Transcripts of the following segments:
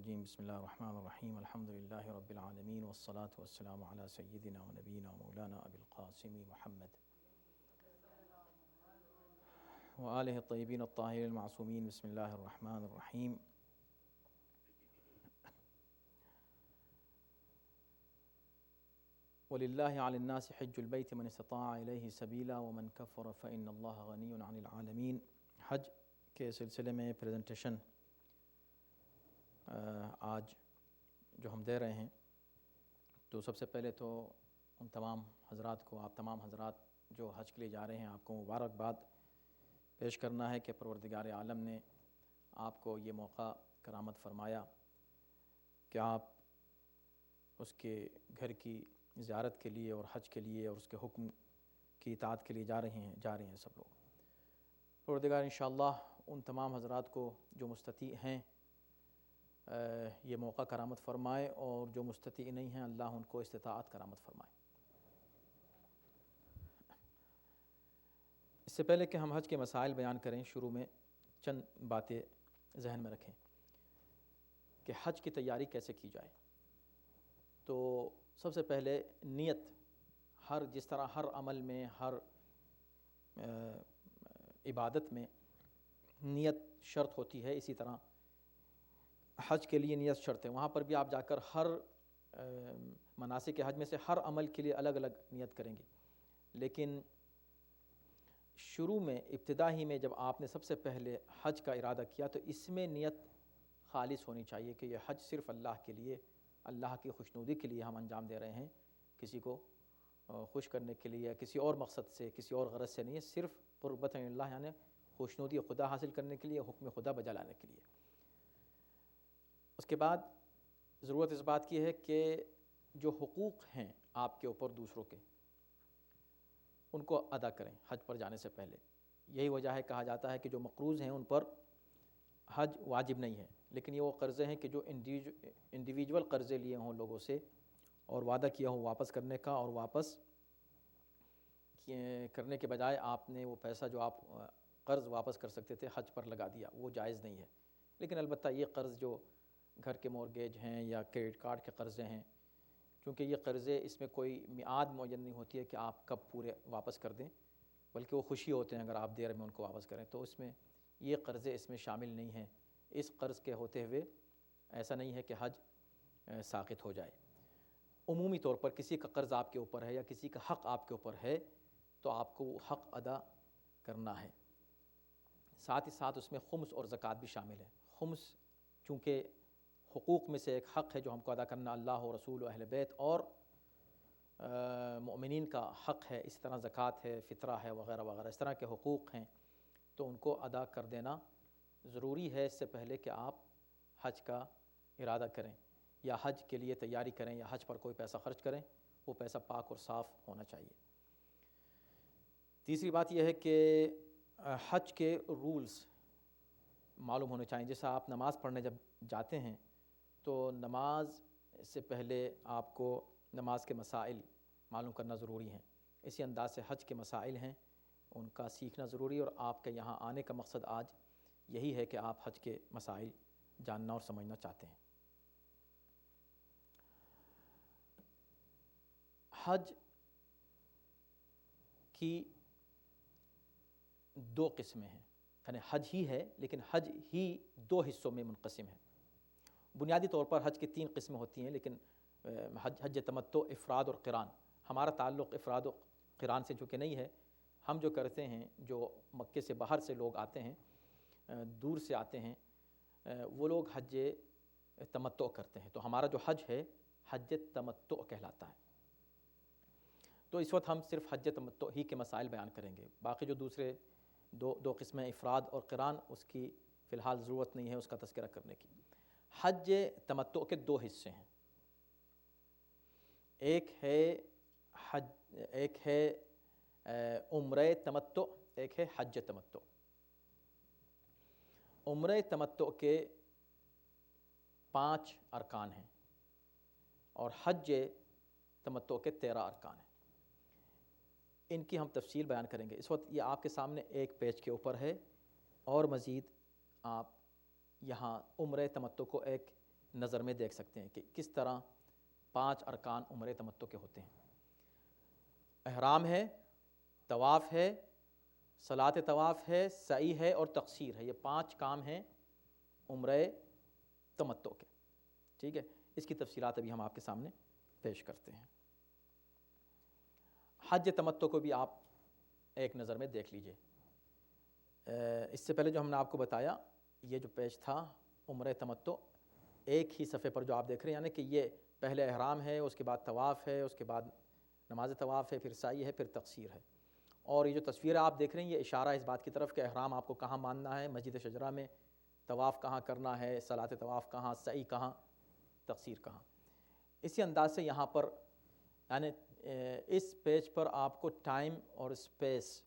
الرجیم بسم اللہ الرحمن الرحیم الحمد للہ رب العالمین والصلاة والسلام علی سیدنا و نبینا مولانا ابی القاسم محمد وآلہ الطیبین الطاہرین المعصومین بسم اللہ الرحمن الرحیم وَلِلَّهِ عَلَى النَّاسِ حِجُّ الْبَيْتِ مَنِ اسْتَطَاعَ إِلَيْهِ سَبِيلًا وَمَنْ كَفَرَ فَإِنَّ اللَّهَ غَنِيٌّ عَنِ الْعَالَمِينَ۔ حج کے سلسلے میں پریزنٹیشن آج جو ہم دے رہے ہیں، تو سب سے پہلے تو ان تمام حضرات کو، آپ تمام حضرات جو حج کے لیے جا رہے ہیں، آپ کو مبارکباد پیش کرنا ہے کہ پروردگار عالم نے آپ کو یہ موقع کرامت فرمایا کہ آپ اس کے گھر کی زیارت کے لیے اور حج کے لیے اور اس کے حکم کی اطاعت کے لیے جا رہے ہیں سب لوگ۔ پروردگار انشاءاللہ ان تمام حضرات کو جو مستطیع ہیں یہ موقع کرامت فرمائے، اور جو مستطیع نہیں ہیں اللہ ان کو استطاعت کرامت فرمائے۔ اس سے پہلے کہ ہم حج کے مسائل بیان کریں، شروع میں چند باتیں ذہن میں رکھیں کہ حج کی تیاری کیسے کی جائے۔ تو سب سے پہلے نیت، جس طرح ہر عمل میں، ہر عبادت میں نیت شرط ہوتی ہے، اسی طرح حج کے لیے نیت شرط ہے۔ وہاں پر بھی آپ جا کر ہر مناسک حج میں سے ہر عمل کے لیے الگ الگ نیت کریں گے، لیکن شروع میں، ابتدا ہی میں جب آپ نے سب سے پہلے حج کا ارادہ کیا تو اس میں نیت خالص ہونی چاہیے کہ یہ حج صرف اللہ کے لیے، اللہ کی خوشنودی کے لیے ہم انجام دے رہے ہیں، کسی کو خوش کرنے کے لیے، کسی اور مقصد سے، کسی اور غرض سے نہیں ہے، صرف قربت اللہ، یعنی خوشنودی خدا حاصل کرنے کے لیے، حکم خدا بجا لانے کے لیے۔ اس کے بعد ضرورت اس بات کی ہے کہ جو حقوق ہیں آپ کے اوپر دوسروں کے، ان کو ادا کریں حج پر جانے سے پہلے۔ یہی وجہ ہے کہا جاتا ہے کہ جو مقروض ہیں ان پر حج واجب نہیں ہے، لیکن یہ وہ قرضے ہیں کہ جو انڈیویجول قرضے لیے ہوں لوگوں سے اور وعدہ کیا ہو واپس کرنے کا، اور واپس کرنے کے بجائے آپ نے وہ پیسہ جو آپ قرض واپس کر سکتے تھے حج پر لگا دیا، وہ جائز نہیں ہے۔ لیکن البتہ یہ قرض جو گھر کے مورگیج ہیں یا کریڈٹ کارڈ کے قرضے ہیں، کیونکہ یہ قرضے، اس میں کوئی میعاد معین نہیں ہوتی ہے کہ آپ کب پورے واپس کر دیں، بلکہ وہ خوشی ہوتے ہیں اگر آپ دیر میں ان کو واپس کریں، تو اس میں یہ قرضے اس میں شامل نہیں ہیں۔ اس قرض کے ہوتے ہوئے ایسا نہیں ہے کہ حج ساقط ہو جائے۔ عمومی طور پر کسی کا قرض آپ کے اوپر ہے یا کسی کا حق آپ کے اوپر ہے تو آپ کو وہ حق ادا کرنا ہے۔ ساتھ ہی ساتھ اس میں خمس اور زکوٰۃ بھی شامل ہے۔ خمس چونکہ حقوق میں سے ایک حق ہے جو ہم کو ادا کرنا، اللہ و رسول و اہل بیت اور مؤمنین کا حق ہے، اس طرح زکوٰۃ ہے، فطرہ ہے، وغیرہ وغیرہ، اس طرح کے حقوق ہیں، تو ان کو ادا کر دینا ضروری ہے اس سے پہلے کہ آپ حج کا ارادہ کریں یا حج کے لیے تیاری کریں یا حج پر کوئی پیسہ خرچ کریں، وہ پیسہ پاک اور صاف ہونا چاہیے۔ تیسری بات یہ ہے کہ حج کے رولز معلوم ہونے چاہیے۔ جیسا آپ نماز پڑھنے جب جاتے ہیں تو نماز سے پہلے آپ کو نماز کے مسائل معلوم کرنا ضروری ہیں، اسی انداز سے حج کے مسائل ہیں، ان کا سیکھنا ضروری ہے، اور آپ کے یہاں آنے کا مقصد آج یہی ہے کہ آپ حج کے مسائل جاننا اور سمجھنا چاہتے ہیں۔ حج کی دو قسمیں ہیں، یعنی حج ہی ہے لیکن حج ہی دو حصوں میں منقسم ہے۔ بنیادی طور پر حج کی تین قسمیں ہوتی ہیں، لیکن حج تمتع، افراد اور قران۔ ہمارا تعلق افراد و قران سے چونکہ نہیں ہے، ہم جو کرتے ہیں، جو مکے سے باہر سے لوگ آتے ہیں، دور سے آتے ہیں، وہ لوگ حج تمتع کرتے ہیں، تو ہمارا جو حج ہے حج تمتع کہلاتا ہے۔ تو اس وقت ہم صرف حج تمتع ہی کے مسائل بیان کریں گے، باقی جو دوسرے دو قسمیں افراد اور قران، اس کی فی الحال ضرورت نہیں ہے اس کا تذکرہ کرنے کی۔ حج تمتع کے دو حصے ہیں، ایک ہے عمرہ تمتع، ایک ہے حج تمتع۔ عمرہ تمتع کے 5 ارکان ہیں اور حج تمتع کے 13 ارکان ہیں۔ ان کی ہم تفصیل بیان کریں گے۔ اس وقت یہ آپ کے سامنے ایک پیج کے اوپر ہے، اور مزید آپ یہاں عمرہ تمتع کو ایک نظر میں دیکھ سکتے ہیں کہ کس طرح 5 ارکان عمرہ تمتع کے ہوتے ہیں۔ احرام ہے، طواف ہے، صلاۃ طواف ہے، سعی ہے اور تقصیر ہے، یہ 5 کام ہیں عمرہ تمتع کے، ٹھیک ہے۔ اس کی تفصیلات ابھی ہم آپ کے سامنے پیش کرتے ہیں۔ حج تمتع کو بھی آپ ایک نظر میں دیکھ لیجئے۔ اس سے پہلے جو ہم نے آپ کو بتایا، یہ جو پیج تھا عمرہ تمتع، ایک ہی صفحے پر جو آپ دیکھ رہے ہیں، یعنی کہ یہ پہلے احرام ہے، اس کے بعد طواف ہے، اس کے بعد نماز طواف ہے، پھر سعی ہے، پھر تقصیر ہے۔ اور یہ جو تصویر آپ دیکھ رہے ہیں، یہ اشارہ ہے اس بات کی طرف کہ احرام آپ کو کہاں باندھنا ہے، مسجد شجرہ میں، طواف کہاں کرنا ہے، صلاۃ طواف کہاں، سعی کہاں، تقصیر کہاں۔ اسی انداز سے یہاں پر یعنی اس پیج پر آپ کو ٹائم اور اسپیس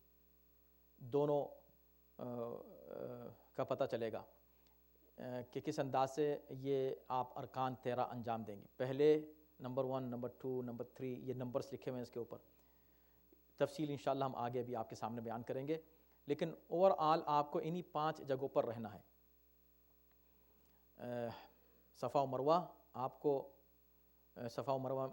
دونوں کا پتہ چلے گا کہ کس انداز سے یہ آپ ارکان 13 انجام دیں گے۔ پہلے نمبر 1، نمبر 2، نمبر 3، یہ نمبرز لکھے ہوئے ہیں اس کے اوپر، تفصیل انشاءاللہ ہم آگے بھی آپ کے سامنے بیان کریں گے، لیکن اوور آل آپ کو انہی 5 جگہوں پر رہنا ہے۔ صفا و مروہ، آپ کو صفا و مروہ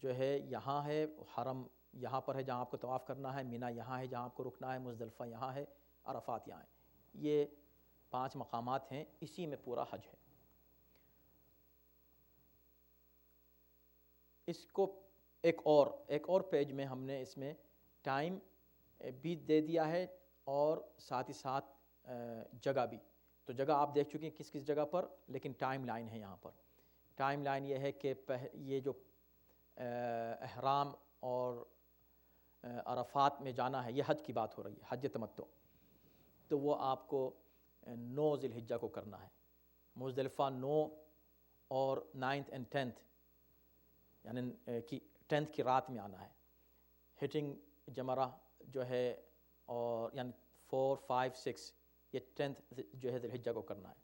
جو ہے یہاں ہے، حرم یہاں پر ہے جہاں آپ کو طواف کرنا ہے، مینا یہاں ہے جہاں آپ کو رکنا ہے، مزدلفہ یہاں ہے، عرفات یہاں ہے۔ یہ 5 مقامات ہیں، اسی میں پورا حج ہے۔ اس کو ایک اور پیج میں ہم نے اس میں ٹائم بھی دے دیا ہے اور ساتھ ہی ساتھ جگہ بھی۔ تو جگہ آپ دیکھ چکے ہیں کس کس جگہ پر، لیکن ٹائم لائن ہے یہاں پر۔ ٹائم لائن یہ ہے کہ یہ جو احرام اور عرفات میں جانا ہے، یہ حج کی بات ہو رہی ہے، حج تمتع، تو وہ آپ کو 9 ذی الحجہ کو کرنا ہے۔ مزدلفہ 9 اور 9th and 10th، یعنی کہ 10th کی رات میں آنا ہے۔ ہٹنگ جمرہ جو ہے اور یعنی 4، 5، 6، یہ 10th جو ہے ذی الحجہ کو کرنا ہے۔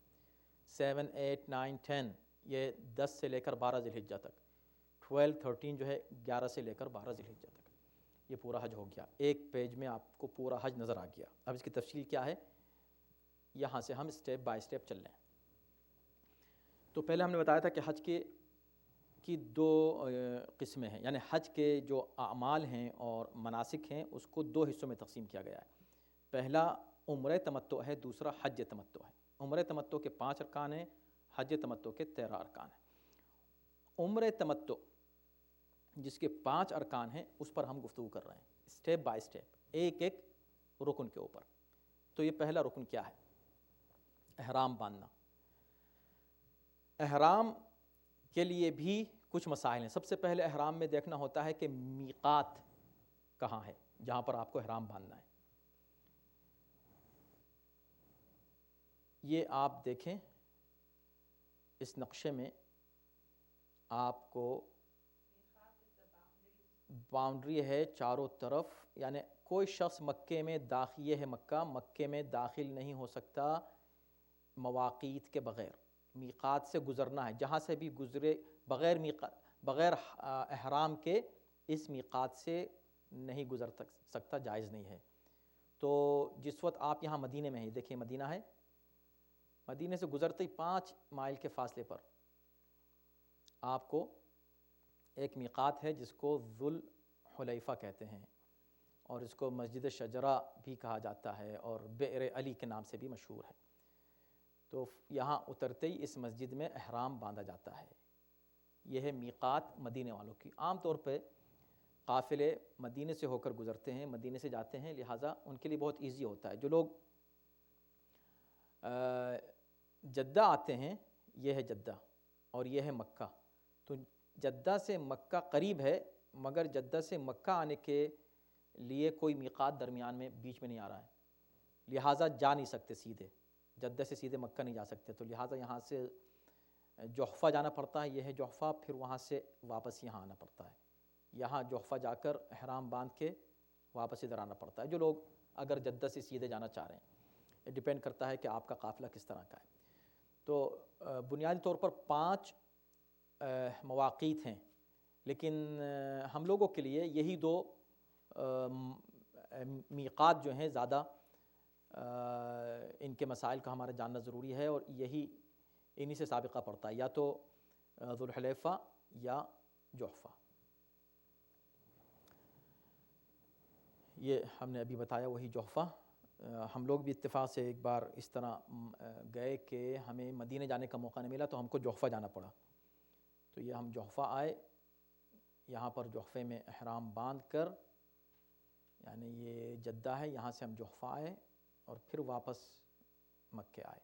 7، 8، 9، 10 یہ 10 سے لے کر 12 ذی الحجہ تک۔ 12، 13 جو ہے 11 سے لے کر 12 ذی الحجہ تک۔ یہ پورا حج ہو گیا، ایک پیج میں آپ کو پورا حج نظر آ گیا۔ اب اس کی تفصیل کیا ہے، یہاں سے ہم سٹیپ بائی سٹیپ چل رہے ہیں۔ تو پہلے ہم نے بتایا تھا کہ حج کی 2 قسمیں ہیں، یعنی حج کے جو اعمال ہیں اور مناسک ہیں اس کو 2 حصوں میں تقسیم کیا گیا ہے۔ پہلا عمرہ تمتع ہے، دوسرا حج تمتع ہے۔ عمرہ تمتع کے 5 ارکان ہیں، حج تمتع کے 13 ارکان ہیں۔ عمرہ تمتع جس کے 5 ارکان ہیں اس پر ہم گفتگو کر رہے ہیں، اسٹیپ بائی اسٹیپ، ایک ایک رکن کے اوپر۔ تو یہ پہلا رکن کیا ہے؟ احرام باندھنا۔ احرام کے لیے بھی کچھ مسائل ہیں۔ سب سے پہلے احرام میں دیکھنا ہوتا ہے کہ میقات کہاں ہے جہاں پر آپ کو احرام باندھنا ہے۔ یہ آپ دیکھیں اس نقشے میں، آپ کو باؤنڈری ہے چاروں طرف، یعنی کوئی شخص مکے میں داخل ہے، مکے میں داخل نہیں ہو سکتا مواقیت کے بغیر، میقات سے گزرنا ہے، جہاں سے بھی گزرے بغیر احرام کے اس میقات سے نہیں گزر سکتا، جائز نہیں ہے۔ تو جس وقت آپ یہاں مدینے میں ہیں، دیکھیں مدینہ ہے، مدینے سے گزرتے ہی 5 مائل کے فاصلے پر آپ کو ایک میقات ہے جس کو ذو الحلیفہ کہتے ہیں، اور اس کو مسجد شجرہ بھی کہا جاتا ہے اور بئر علی کے نام سے بھی مشہور ہے۔ تو یہاں اترتے ہی اس مسجد میں احرام باندھا جاتا ہے۔ یہ ہے میقات مدینے والوں کی۔ عام طور پہ قافلے مدینے سے ہو کر گزرتے ہیں، مدینے سے جاتے ہیں، لہٰذا ان کے لیے بہت ایزی ہوتا ہے۔ جو لوگ جدہ آتے ہیں، یہ ہے جدہ اور یہ ہے مکہ، تو جدہ سے مکہ قریب ہے، مگر جدہ سے مکہ آنے کے لیے کوئی میقات درمیان میں بیچ میں نہیں آ رہا ہے، لہٰذا جا نہیں سکتے سیدھے، جدہ سے سیدھے مکہ نہیں جا سکتے، تو لہٰذا یہاں سے جحفہ جانا پڑتا ہے، یہ ہے جحفہ، پھر وہاں سے واپس یہاں آنا پڑتا ہے، یہاں جحفہ جا کر احرام باندھ کے واپس ادھر آنا پڑتا ہے۔ جو لوگ اگر جدہ سے سیدھے جانا چاہ رہے ہیں، ڈیپینڈ کرتا ہے کہ آپ کا قافلہ کس طرح کا ہے۔ تو بنیادی طور پر 5 مواقیت ہیں، لیکن ہم لوگوں کے لیے یہی 2 میقات جو ہیں زیادہ ان کے مسائل کا ہمارا جاننا ضروری ہے، اور یہی انہی سے سابقہ پڑتا ہے، یا تو ذوالحلیفہ یا جحفہ. یہ ہم نے ابھی بتایا وہی جحفہ. ہم لوگ بھی اتفاق سے ایک بار اس طرح گئے کہ ہمیں مدینے جانے کا موقع نہیں ملا تو ہم کو جحفہ جانا پڑا. تو یہ ہم جحفہ آئے، یہاں پر جحفے میں احرام باندھ کر، یعنی یہ جدہ ہے، یہاں سے ہم جحفہ آئے اور پھر واپس مکے آئے.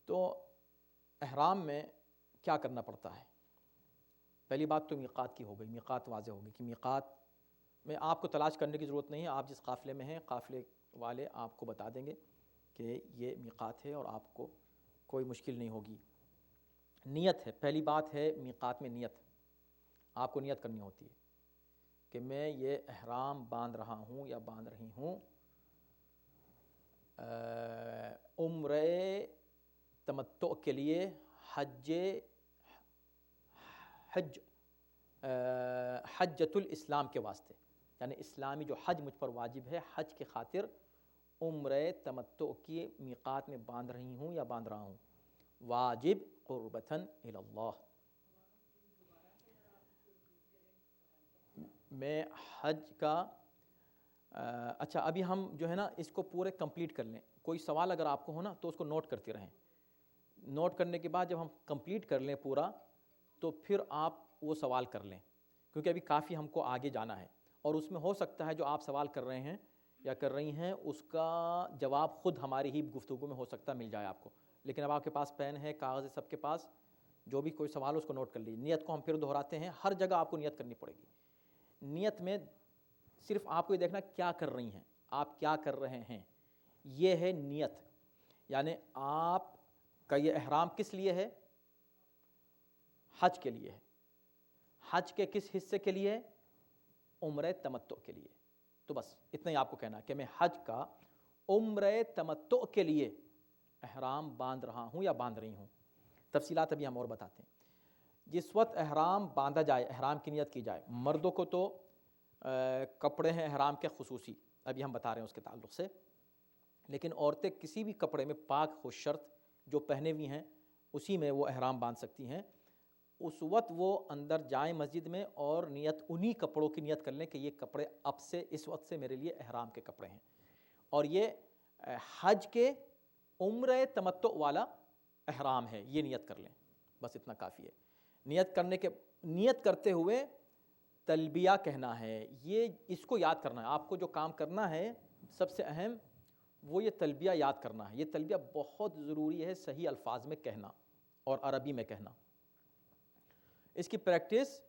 تو احرام میں کیا کرنا پڑتا ہے؟ پہلی بات تو میقات کی ہو گئی، میقات واضح ہو گئی کہ میقات میں آپ کو تلاش کرنے کی ضرورت نہیں ہے. آپ جس قافلے میں ہیں قافلے والے آپ کو بتا دیں گے کہ یہ میقات ہے اور آپ کو کوئی مشکل نہیں ہوگی. نیت ہے، پہلی بات ہے میقات میں نیت. آپ کو نیت کرنی ہوتی ہے کہ میں یہ احرام باندھ رہا ہوں یا باندھ رہی ہوں عمرہ تمتع کے لیے، حجۃ الاسلام کے واسطے، یعنی اسلامی جو حج مجھ پر واجب ہے، حج کے خاطر عمرہ تمتع کی میقات میں باندھ رہی ہوں یا باندھ رہا ہوں. واجب قربتاً الی اللہ. میں حج کا اچھا ابھی ہم جو ہے نا اس کو پورے کمپلیٹ کر لیں. کوئی سوال اگر آپ کو ہو نا تو اس کو نوٹ کرتے رہیں. نوٹ کرنے کے بعد جب ہم کمپلیٹ کر لیں پورا تو پھر آپ وہ سوال کر لیں، کیونکہ ابھی کافی ہم کو آگے جانا ہے اور اس میں ہو سکتا ہے جو آپ سوال کر رہے ہیں یا کر رہی ہیں اس کا جواب خود ہماری ہی گفتگو میں ہو سکتا مل جائے آپ کو. لیکن اب آپ کے پاس پین ہے، کاغذ ہے، سب کے پاس، جو بھی کوئی سوال ہو اس کو نوٹ کر لیجیے. نیت کو ہم پھر دہراتے ہیں، ہر جگہ آپ کو نیت کرنی پڑے گی. نیت میں صرف آپ کو یہ دیکھنا کیا کر رہی ہیں، آپ کیا کر رہے ہیں، یہ ہے نیت. یعنی آپ کا یہ احرام کس لیے ہے؟ حج کے لیے ہے. حج کے کس حصے کے لیے؟ عمرہ تمتع کے لیے. تو بس اتنا ہی آپ کو کہنا کہ میں حج کا عمرہ تمتع کے لیے احرام باندھ رہا ہوں یا باندھ رہی ہوں. تفصیلات ابھی ہم اور بتاتے ہیں. جس وقت احرام باندھا جائے، احرام کی نیت کی جائے، مردوں کو تو کپڑے ہیں احرام کے خصوصی، ابھی ہم بتا رہے ہیں اس کے تعلق سے، لیکن عورتیں کسی بھی کپڑے میں پاک ہو شرط جو پہنے ہوئی ہیں اسی میں وہ احرام باندھ سکتی ہیں. اس وقت وہ اندر جائیں مسجد میں اور نیت انہی کپڑوں کی نیت کر لیں کہ یہ کپڑے اب سے اس وقت سے میرے لیے احرام کے کپڑے ہیں، اور یہ حج کے عمرہ تمتع والا احرام ہے، یہ نیت کر لیں. بس اتنا کافی ہے. نیت کرتے ہوئے تلبیہ کہنا ہے. یہ اس کو یاد کرنا ہے. آپ کو جو کام کرنا ہے سب سے اہم وہ یہ تلبیہ یاد کرنا ہے. یہ تلبیہ بہت ضروری ہے صحیح الفاظ میں کہنا اور عربی میں کہنا. اس کی پریکٹس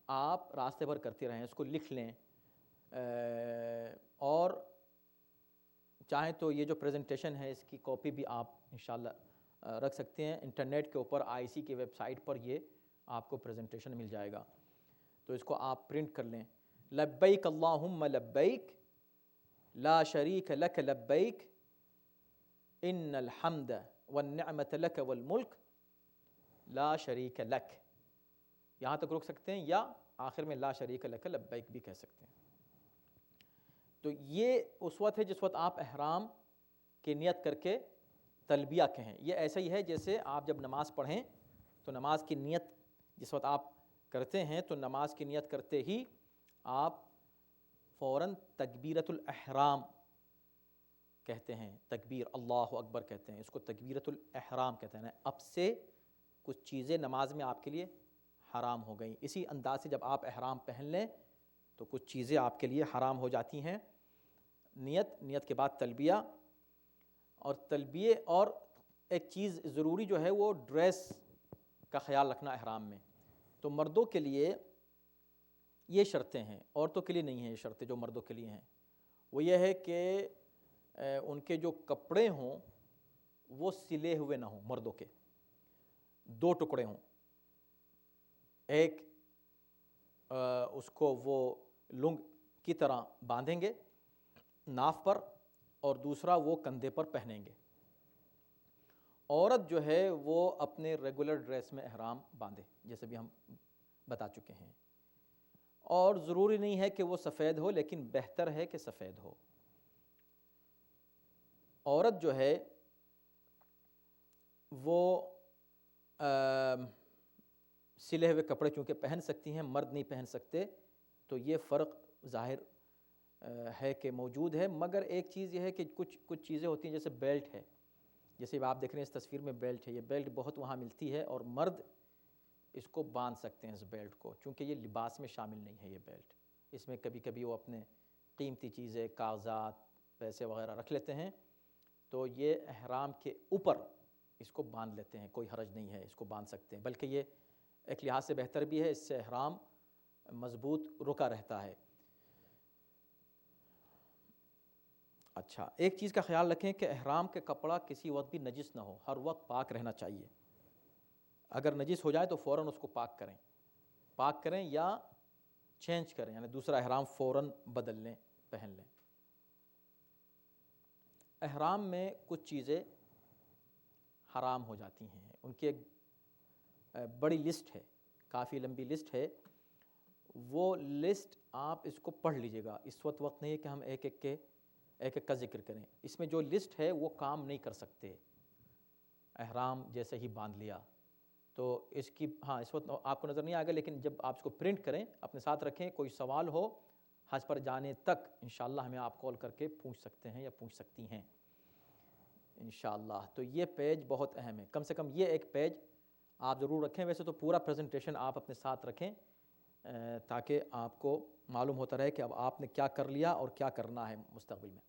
آپ راستے بھر کرتے رہیں، اس کو لکھ لیں، اور چاہیں تو یہ جو پریزنٹیشن ہے اس کی کاپی بھی آپ انشاءاللہ رکھ سکتے ہیں. انٹرنیٹ کے اوپر IC کی ویب سائٹ پر یہ آپ کو پریزنٹیشن مل جائے گا، تو اس کو آپ پرنٹ کر لیں. لبیک اللہم لبیک لا شریک لک لبیک ان الحمد والنعمت لک والملک لا شریک لک. یہاں تک رک سکتے ہیں یا آخر میں لا شریک لک لبیک بھی کہہ سکتے ہیں. تو یہ اس وقت ہے جس وقت آپ احرام کی نیت کر کے تلبیہ کہیں. یہ ایسا ہی ہے جیسے آپ جب نماز پڑھیں تو نماز کی نیت جس وقت آپ کرتے ہیں تو نماز کی نیت کرتے ہی آپ فوراً تکبیرۃ الاحرام کہتے ہیں. تکبیر اللہ اکبر کہتے ہیں، اس کو تکبیرۃ الاحرام کہتے ہیں. اب سے کچھ چیزیں نماز میں آپ کے لیے حرام ہو گئیں. اسی انداز سے جب آپ احرام پہن لیں تو کچھ چیزیں آپ کے لیے حرام ہو جاتی ہیں. نیت کے بعد تلبیہ، اور تلبیہ، اور ایک چیز ضروری جو ہے وہ ڈریس کا خیال رکھنا احرام میں. تو مردوں کے لیے یہ شرطیں ہیں، عورتوں کے لیے نہیں ہیں یہ شرطیں. جو مردوں کے لیے ہیں وہ یہ ہے کہ ان کے جو کپڑے ہوں وہ سلے ہوئے نہ ہوں. مردوں کے 2 ٹکڑے ہوں، ایک اس کو وہ لنگ کی طرح باندھیں گے ناف پر، اور دوسرا وہ کندھے پر پہنیں گے. عورت جو ہے وہ اپنے ریگولر ڈریس میں احرام باندھے جیسے بھی ہم بتا چکے ہیں. اور ضروری نہیں ہے کہ وہ سفید ہو، لیکن بہتر ہے کہ سفید ہو. عورت جو ہے وہ سلے ہوئے کپڑے چونکہ پہن سکتی ہیں، مرد نہیں پہن سکتے، تو یہ فرق ظاہر ہے کہ موجود ہے. مگر ایک چیز یہ ہے کہ کچھ چیزیں ہوتی ہیں جیسے بیلٹ ہے، جیسے آپ دیکھ رہے ہیں اس تصویر میں بیلٹ ہے، یہ بیلٹ بہت وہاں ملتی ہے اور مرد اس کو باندھ سکتے ہیں اس بیلٹ کو، چونکہ یہ لباس میں شامل نہیں ہے. یہ بیلٹ اس میں کبھی کبھی وہ اپنے قیمتی چیزیں، کاغذات، پیسے وغیرہ رکھ لیتے ہیں، تو یہ احرام کے اوپر اس کو باندھ لیتے ہیں، کوئی حرج نہیں ہے، اس کو باندھ سکتے ہیں، بلکہ یہ ایک لحاظ سے بہتر بھی ہے، اس سے احرام مضبوط رکا رہتا ہے. اچھا، ایک چیز کا خیال رکھیں کہ احرام کے کپڑا کسی وقت بھی نجس نہ ہو، ہر وقت پاک رہنا چاہیے. اگر نجس ہو جائے تو فوراً اس کو پاک کریں یا چینج کریں، یعنی دوسرا احرام فوراً بدل لیں، پہن لیں. احرام میں کچھ چیزیں حرام ہو جاتی ہیں، ان کی ایک بڑی لسٹ ہے، کافی لمبی لسٹ ہے. وہ لسٹ آپ اس کو پڑھ لیجئے گا، اس وقت نہیں ہے کہ ہم ایک ایک کا ذکر کریں. اس میں جو لسٹ ہے وہ کام نہیں کر سکتے. احرام جیسے ہی باندھ لیا تو اس کی اس وقت آپ کو نظر نہیں آئے گا، لیکن جب آپ اس کو پرنٹ کریں اپنے ساتھ رکھیں، کوئی سوال ہو حج پر جانے تک انشاءاللہ ہمیں آپ کال کر کے پوچھ سکتے ہیں یا پوچھ سکتی ہیں انشاءاللہ. تو یہ پیج بہت اہم ہے، کم سے کم یہ ایک پیج آپ ضرور رکھیں. ویسے تو پورا پریزنٹیشن آپ اپنے ساتھ رکھیں تاکہ آپ کو معلوم ہوتا رہے کہ اب آپ نے کیا کر لیا اور کیا کرنا ہے مستقبل میں.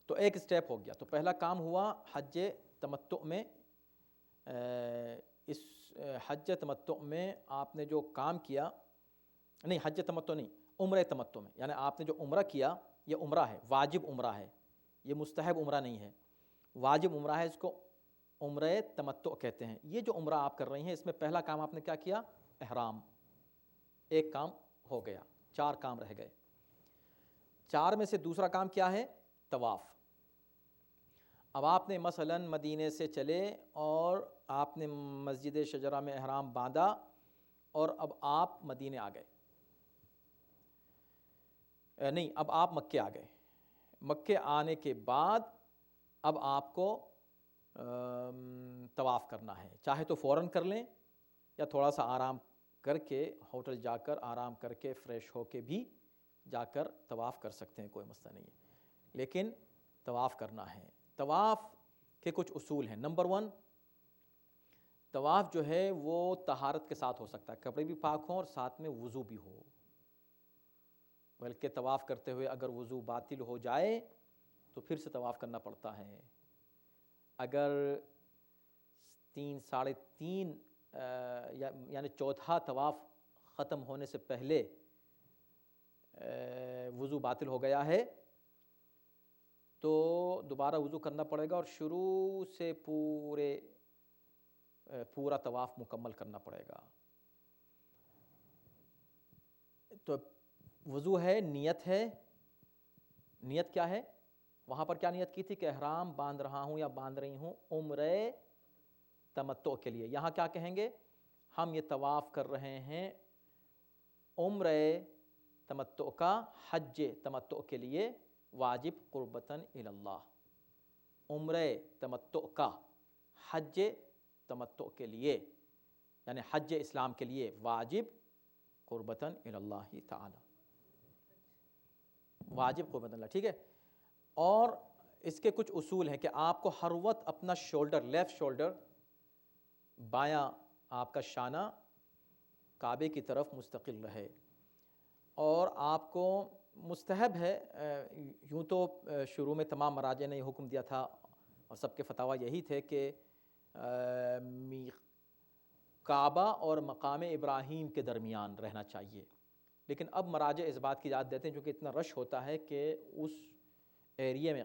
تو ایک سٹیپ ہو گیا. تو پہلا کام ہوا حج تمتع میں. اس حج تمتع میں آپ نے جو کام کیا، نہیں حج تمتع نہیں، عمرہ تمتع میں، یعنی آپ نے جو عمرہ کیا یہ عمرہ ہے، واجب عمرہ ہے، یہ مستحب عمرہ نہیں ہے، واجب عمرہ ہے. اس کو عمرہ تمتع کہتے ہیں. یہ جو عمرہ آپ کر رہی ہیں اس میں پہلا کام آپ نے کیا کیا؟ احرام. ایک کام ہو گیا، 4 کام رہ گئے. 4 میں سے دوسرا کام کیا ہے؟ طواف. اب آپ نے مثلاً مدینے سے چلے اور آپ نے مسجد شجرہ میں احرام باندھا اور اب آپ مدینے آ گئے، نہیں اب آپ مکے آ گئے. مکے آنے کے بعد اب آپ کو طواف کرنا ہے. چاہے تو فوراً کر لیں یا تھوڑا سا آرام کر کے ہوٹل جا کر آرام کر کے فریش ہو کے بھی جا کر طواف کر سکتے ہیں، کوئی مسئلہ نہیں ہے، لیکن طواف کرنا ہے. طواف کے کچھ اصول ہیں. نمبر 1، طواف جو ہے وہ طہارت کے ساتھ ہو سکتا ہے، کپڑے بھی پاک ہوں اور ساتھ میں وضو بھی ہو. بلکہ طواف کرتے ہوئے اگر وضو باطل ہو جائے تو پھر سے طواف کرنا پڑتا ہے. اگر 3 ساڑھے 3 یعنی چوتھا طواف ختم ہونے سے پہلے وضو باطل ہو گیا ہے تو دوبارہ وضو کرنا پڑے گا اور شروع سے پورا طواف مکمل کرنا پڑے گا. تو وضو ہے، نیت ہے. نیت کیا ہے؟ وہاں پر کیا نیت کی تھی کہ احرام باندھ رہا ہوں یا باندھ رہی ہوں عمرہ تمتع کے لیے. یہاں کیا کہیں گے؟ ہم یہ طواف کر رہے ہیں عمرہ تمتع کا، حج تمتع کے لیے، واجب قربتاً الی اللہ. عمرہ تمتع کا، حج تمتع کے لیے، یعنی حج اسلام کے لیے، واجب قربتاً الی اللہ تعالی، واجب قربتاً اللہ. ٹھیک ہے. اور اس کے کچھ اصول ہیں کہ آپ کو ہر وقت اپنا شولڈر، لیفٹ شولڈر، بایاں آپ کا شانہ کعبے کی طرف مستقل رہے. اور آپ کو مستحب ہے، یوں تو شروع میں تمام مراجع نے یہ حکم دیا تھا اور سب کے فتاویٰ یہی تھے کہ کعبہ اور مقام ابراہیم کے درمیان رہنا چاہیے، لیکن اب مراجع اس بات کی اجازت دیتے ہیں چونکہ اتنا رش ہوتا ہے کہ اس ایریے میں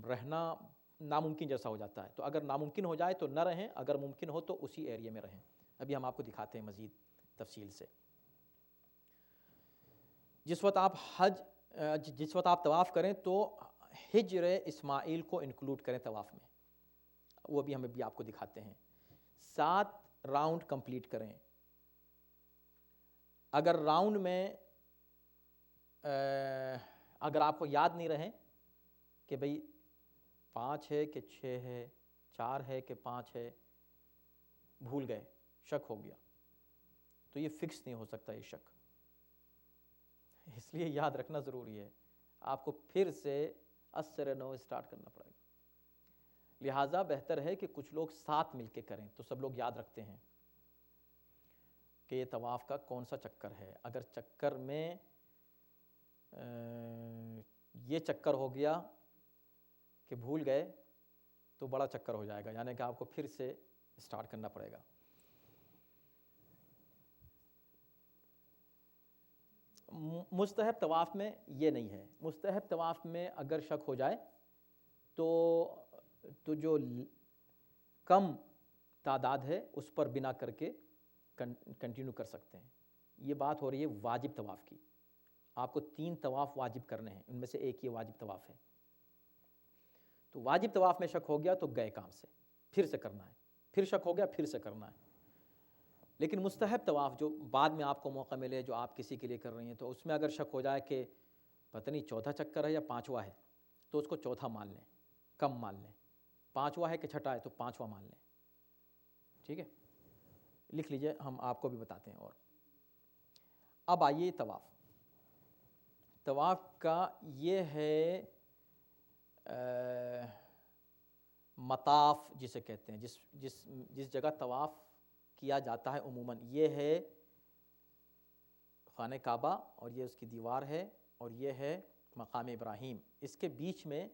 رہنا ناممکن جیسا ہو جاتا ہے. تو اگر ناممکن ہو جائے تو نہ رہیں، اگر ممکن ہو تو اسی ایریے میں رہیں. ابھی ہم آپ کو دکھاتے ہیں مزید تفصیل سے. جس وقت آپ طواف کریں تو ہجر اسماعیل کو انکلوڈ کریں طواف میں، وہ بھی ہم ابھی آپ کو دکھاتے ہیں. 7 راؤنڈ کمپلیٹ کریں. اگر راؤنڈ میں اگر آپ کو یاد نہیں رہیں کہ بھئی 5 ہے کہ 6 ہے، 4 ہے کہ 5 ہے، بھول گئے، شک ہو گیا، تو یہ فکس نہیں ہو سکتا یہ شک، اس لیے یاد رکھنا ضروری ہے، آپ کو پھر سے اثر نو اسٹارٹ کرنا پڑے گا۔ لہٰذا بہتر ہے کہ کچھ لوگ ساتھ مل کے کریں تو سب لوگ یاد رکھتے ہیں کہ یہ طواف کا کون سا چکر ہے۔ اگر چکر میں یہ چکر ہو گیا کہ بھول گئے تو بڑا چکر ہو جائے گا، یعنی کہ آپ کو پھر سے اسٹارٹ کرنا پڑے گا۔ مستحب طواف میں یہ نہیں ہے، مستحب طواف میں اگر شک ہو جائے تو جو کم تعداد ہے اس پر بنا کر کے کنٹینیو کر سکتے ہیں۔ یہ بات ہو رہی ہے واجب طواف کی، آپ کو 3 طواف واجب کرنے ہیں، ان میں سے ایک یہ واجب طواف ہے، تو واجب طواف میں شک ہو گیا تو گئے کام سے، پھر سے کرنا ہے، پھر شک ہو گیا پھر سے کرنا ہے۔ لیکن مستحب طواف جو بعد میں آپ کو موقع ملے، جو آپ کسی کے لیے کر رہی ہیں، تو اس میں اگر شک ہو جائے کہ پتہ نہیں چوتھا چکر ہے یا 5واں ہے، تو اس کو چوتھا مان لیں، کم مان لیں، 5واں ہے کہ چھٹا ہے تو 5واں مان لیں، ٹھیک ہے؟ لکھ لیجئے، ہم آپ کو بھی بتاتے ہیں۔ اور اب آئیے طواف، طواف کا یہ ہے مطاف جسے کہتے ہیں، جس جگہ طواف کیا جاتا ہے عموماً، یہ ہے خانہ کعبہ اور یہ اس کی دیوار ہے اور یہ ہے مقام ابراہیم، اس کے بیچ میں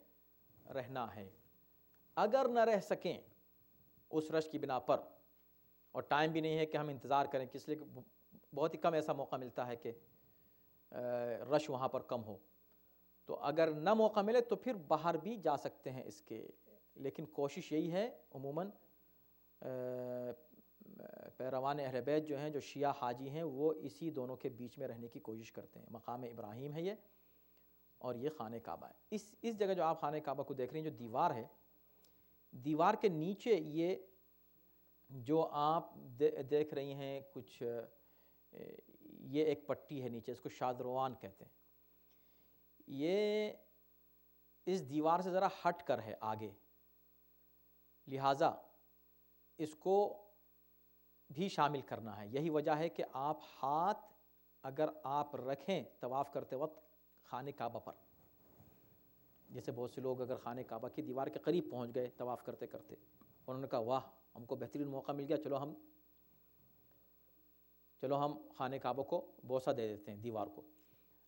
رہنا ہے۔ اگر نہ رہ سکیں اس رش کی بنا پر، اور ٹائم بھی نہیں ہے کہ ہم انتظار کریں، اس لیے کہ بہت ہی کم ایسا موقع ملتا ہے کہ رش وہاں پر کم ہو، تو اگر نہ موقع ملے تو پھر باہر بھی جا سکتے ہیں اس کے، لیکن کوشش یہی ہے عموماً پیروان اہل بیت جو ہیں، جو شیعہ حاجی ہیں، وہ اسی دونوں کے بیچ میں رہنے کی کوشش کرتے ہیں۔ مقام ابراہیم ہے یہ، اور یہ خانہ کعبہ ہے۔ اس جگہ جو آپ خانہ کعبہ کو دیکھ رہے ہیں، جو دیوار ہے، دیوار کے نیچے یہ جو آپ دیکھ رہی ہیں کچھ، یہ ایک پٹی ہے نیچے، اس کو شادروان کہتے ہیں، یہ اس دیوار سے ذرا ہٹ کر ہے آگے، لہٰذا اس کو بھی شامل کرنا ہے۔ یہی وجہ ہے کہ آپ ہاتھ اگر آپ رکھیں طواف کرتے وقت خانہ کعبہ پر، جیسے بہت سے لوگ اگر خانہ کعبہ کی دیوار کے قریب پہنچ گئے طواف کرتے کرتے، اور انہوں نے کہا واہ ہم کو بہترین موقع مل گیا، چلو ہم خانہ کعبہ کو بوسہ دے دیتے ہیں دیوار کو،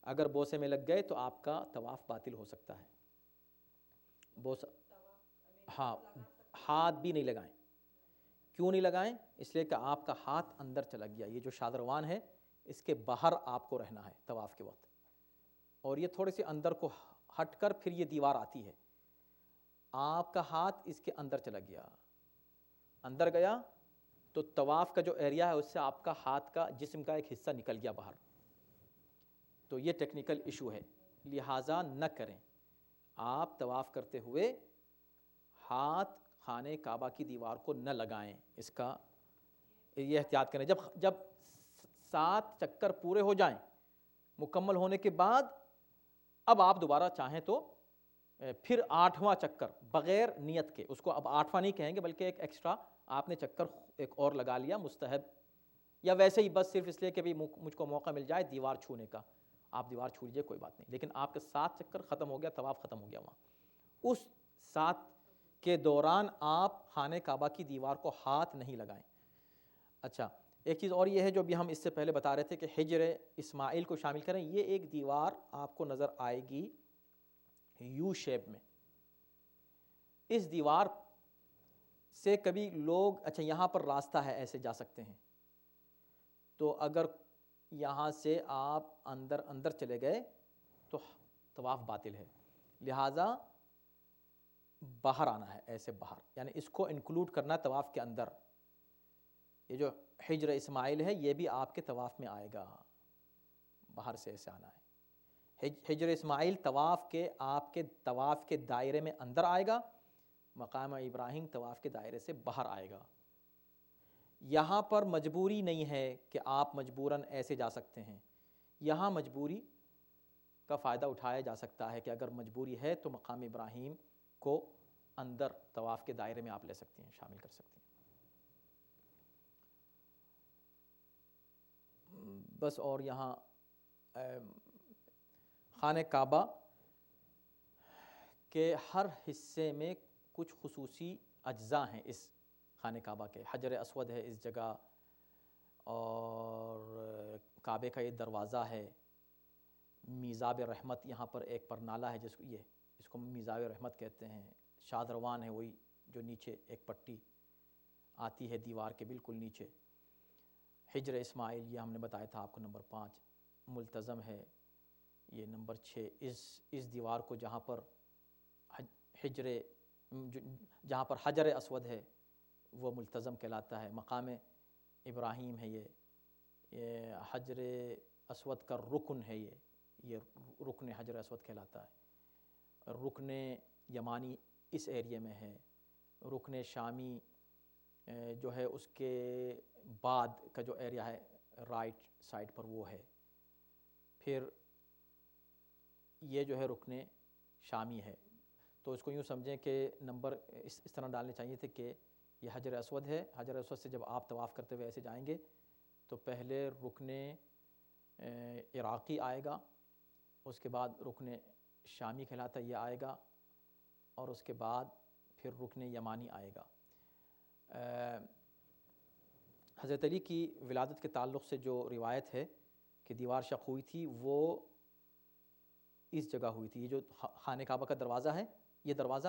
اگر بوسے میں لگ گئے تو آپ کا طواف باطل ہو سکتا ہے۔ بوسہ، ہاں، ہاتھ بھی نہیں لگائیں۔ کیوں نہیں لگائیں؟ اس لیے کہ آپ کا ہاتھ اندر چلا گیا، یہ جو شادروان ہے اس کے باہر آپ کو رہنا ہے طواف کے وقت، اور یہ تھوڑے سے اندر کو ہٹ کر پھر یہ دیوار آتی ہے، آپ کا ہاتھ اس کے اندر چلا گیا، اندر گیا تو طواف کا جو ایریا ہے اس سے آپ کا ہاتھ کا جسم کا ایک حصہ نکل گیا باہر، تو یہ ٹیکنیکل ایشو ہے، لہٰذا نہ کریں۔ آپ طواف کرتے ہوئے ہاتھ خانہ کعبہ کی دیوار کو نہ لگائیں، اس کا یہ احتیاط کریں۔ جب 7 چکر پورے ہو جائیں، مکمل ہونے کے بعد، اب آپ دوبارہ چاہیں تو پھر 8واں چکر بغیر نیت کے، اس کو اب 8واں نہیں کہیں گے بلکہ ایک ایکسٹرا آپ نے چکر ایک اور لگا لیا مستحب، یا ویسے ہی بس صرف اس لیے کہ بھی مجھ کو موقع مل جائے دیوار چھونے کا، آپ دیوار چھو لیجیے کوئی بات نہیں، لیکن آپ کے 7 چکر ختم ہو گیا، طواف ختم ہو گیا وہاں، اس 7 کے دوران آپ خانہ کعبہ کی دیوار کو ہاتھ نہیں لگائیں۔ اچھا، ایک چیز اور یہ ہے جو بھی ہم اس سے پہلے بتا رہے تھے کہ حجر اسماعیل کو شامل کریں، یہ ایک دیوار آپ کو نظر آئے گی یو شیپ میں، اس دیوار سے کبھی لوگ، اچھا یہاں پر راستہ ہے ایسے جا سکتے ہیں، تو اگر یہاں سے آپ اندر چلے گئے تو طواف باطل ہے، لہٰذا باہر آنا ہے، ایسے باہر، یعنی اس کو انکلوڈ کرنا ہے طواف کے اندر۔ یہ جو حجر اسماعیل ہے یہ بھی آپ کے طواف میں آئے گا، باہر سے ایسے آنا ہے۔ حجر اسماعیل طواف کے، آپ کے طواف کے دائرے میں اندر آئے گا، مقام ابراہیم طواف کے دائرے سے باہر آئے گا۔ یہاں پر مجبوری نہیں ہے کہ آپ مجبوراً ایسے جا سکتے ہیں، یہاں مجبوری کا فائدہ اٹھایا جا سکتا ہے کہ اگر مجبوری ہے تو مقام ابراہیم کو اندر طواف کے دائرے میں آپ لے سکتے ہیں، شامل کر سکتے ہیں۔ بس اور یہاں خانہ کعبہ کے ہر حصے میں کچھ خصوصی اجزاء ہیں اس خانہ کعبہ کے۔ حجر اسود ہے اس جگہ، اور کعبے کا یہ دروازہ ہے، میزاب رحمت یہاں پر ایک پرنالہ ہے جس کو میزاب رحمت کہتے ہیں، شادروان ہے وہی جو نیچے ایک پٹی آتی ہے دیوار کے بالکل نیچے، حجر اسماعیل یہ ہم نے بتایا تھا آپ کو نمبر 5، ملتزم ہے یہ نمبر 6، اس دیوار کو جہاں پر حجر اسود ہے وہ ملتزم کہلاتا ہے۔ مقام ابراہیم ہے یہ حجر اسود کا رکن ہے، یہ رکن حجر اسود کہلاتا ہے۔ رکن یمانی اس ایریے میں ہے، رکن شامی جو ہے اس کے بعد کا جو ایریا ہے رائٹ سائڈ پر وہ ہے۔ پھر یہ جو ہے رکن شامی ہے، تو اس کو یوں سمجھیں کہ نمبر اس طرح ڈالنے چاہیے تھے کہ یہ حجر اسود ہے، حجر اسود سے جب آپ طواف کرتے ہوئے ایسے جائیں گے تو پہلے رکن عراقی آئے گا، اس کے بعد رکن شامی کہلاتا یہ آئے گا، اور اس کے بعد پھر رکن یمانی آئے گا۔ حضرت علی کی ولادت کے تعلق سے جو روایت ہے کہ دیوار شق ہوئی تھی وہ اس جگہ ہوئی تھی۔ یہ جو خانہ کعبہ کا دروازہ ہے، یہ دروازہ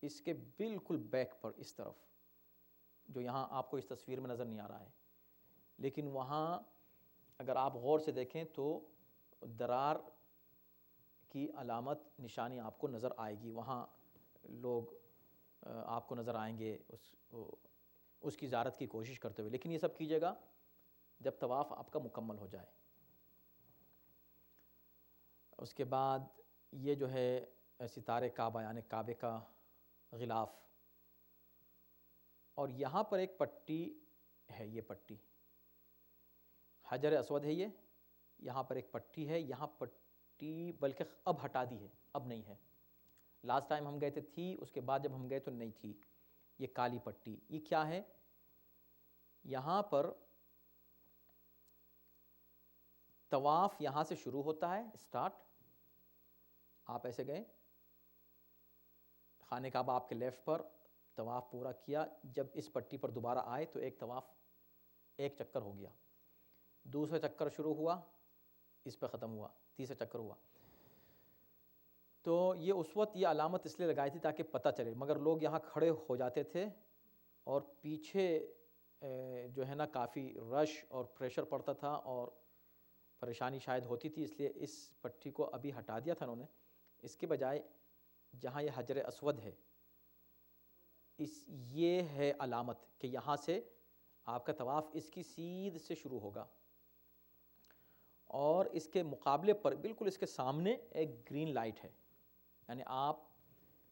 اس کے بالکل بیک پر اس طرف، جو یہاں آپ کو اس تصویر میں نظر نہیں آ رہا ہے، لیکن وہاں اگر آپ غور سے دیکھیں تو درار کی علامت نشانی آپ کو نظر آئے گی، وہاں لوگ آپ کو نظر آئیں گے اس کی زیارت کی کوشش کرتے ہوئے، لیکن یہ سب کیجیے گا جب طواف آپ کا مکمل ہو جائے۔ اس کے بعد یہ جو ہے ستارے کعبہ یعنی کعبے کا غلاف، اور یہاں پر ایک پٹی ہے، یہ پٹی حجر اسود ہے، یہ یہاں پر ایک پٹی ہے، یہاں پٹی بلکہ اب ہٹا دی ہے، اب نہیں ہے، لاسٹ ٹائم ہم گئے تھے تھی، اس کے بعد جب ہم گئے تو نہیں تھی، یہ کالی پٹی یہ کیا ہے؟ یہاں پر طواف یہاں سے شروع ہوتا ہے، اسٹارٹ، آپ ایسے گئے خانہ کعبہ آپ کے لیفٹ پر، طواف پورا کیا، جب اس پٹی پر دوبارہ آئے تو ایک طواف ایک چکر ہو گیا، دوسرا چکر شروع ہوا، اس پہ ختم ہوا، تیسرا چکر ہوا، تو یہ اس وقت یہ علامت اس لیے لگائی تھی تاکہ پتہ چلے، مگر لوگ یہاں کھڑے ہو جاتے تھے اور پیچھے جو ہے نا کافی رش اور پریشر پڑتا تھا اور پریشانی شاید ہوتی تھی، اس لیے اس پٹی کو ابھی ہٹا دیا تھا انہوں نے، اس کے بجائے جہاں یہ حجر اسود ہے یہ ہے علامت کہ یہاں سے آپ کا طواف اس کی سیدھ سے شروع ہوگا، اور اس کے مقابلے پر بالکل اس کے سامنے ایک گرین لائٹ ہے، یعنی آپ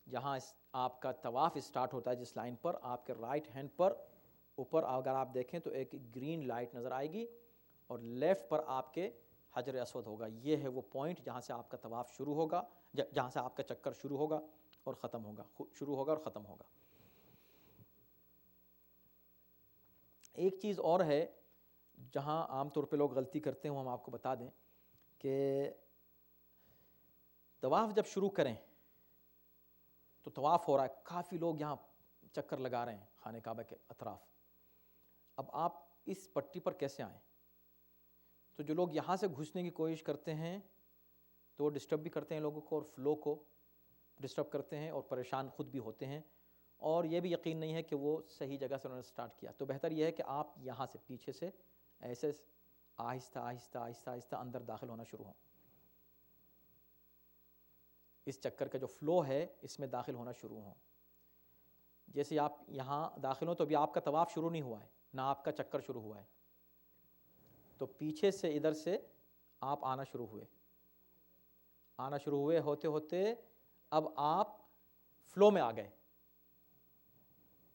جہاں آپ کا طواف اسٹارٹ ہوتا ہے جس لائن پر، آپ کے رائٹ ہینڈ پر اوپر اگر آپ دیکھیں تو ایک گرین لائٹ نظر آئے گی، اور لیفٹ پر آپ کے حجر اسود ہوگا، یہ ہے وہ پوائنٹ جہاں سے آپ کا طواف شروع ہوگا، جہاں سے آپ کا چکر شروع ہوگا اور ختم ہوگا، شروع ہوگا اور ختم ہوگا۔ ایک چیز اور ہے جہاں عام طور پہ لوگ غلطی کرتے ہیں، وہ ہم آپ کو بتا دیں کہ طواف جب شروع کریں تو طواف ہو رہا ہے، کافی لوگ یہاں چکر لگا رہے ہیں خانہ کعبہ کے اطراف، اب آپ اس پٹی پر کیسے آئیں؟ تو جو لوگ یہاں سے گھسنے کی کوشش کرتے ہیں تو وہ ڈسٹرب بھی کرتے ہیں لوگوں کو اور فلو کو ڈسٹرب کرتے ہیں اور پریشان خود بھی ہوتے ہیں، اور یہ بھی یقین نہیں ہے کہ وہ صحیح جگہ سے انہوں نے سٹارٹ کیا، تو بہتر یہ ہے کہ آپ یہاں سے پیچھے سے ایسے آہستہ آہستہ آہستہ آہستہ اندر داخل ہونا شروع ہوں، اس چکر کا جو فلو ہے اس میں داخل ہونا شروع ہوں۔ جیسے آپ یہاں داخل ہوں تو ابھی آپ کا طواف شروع نہیں ہوا ہے، نہ آپ کا چکر شروع ہوا ہے، تو پیچھے سے ادھر سے آپ آنا شروع ہوئے ہوتے ہوتے اب آپ فلو میں آ گئے،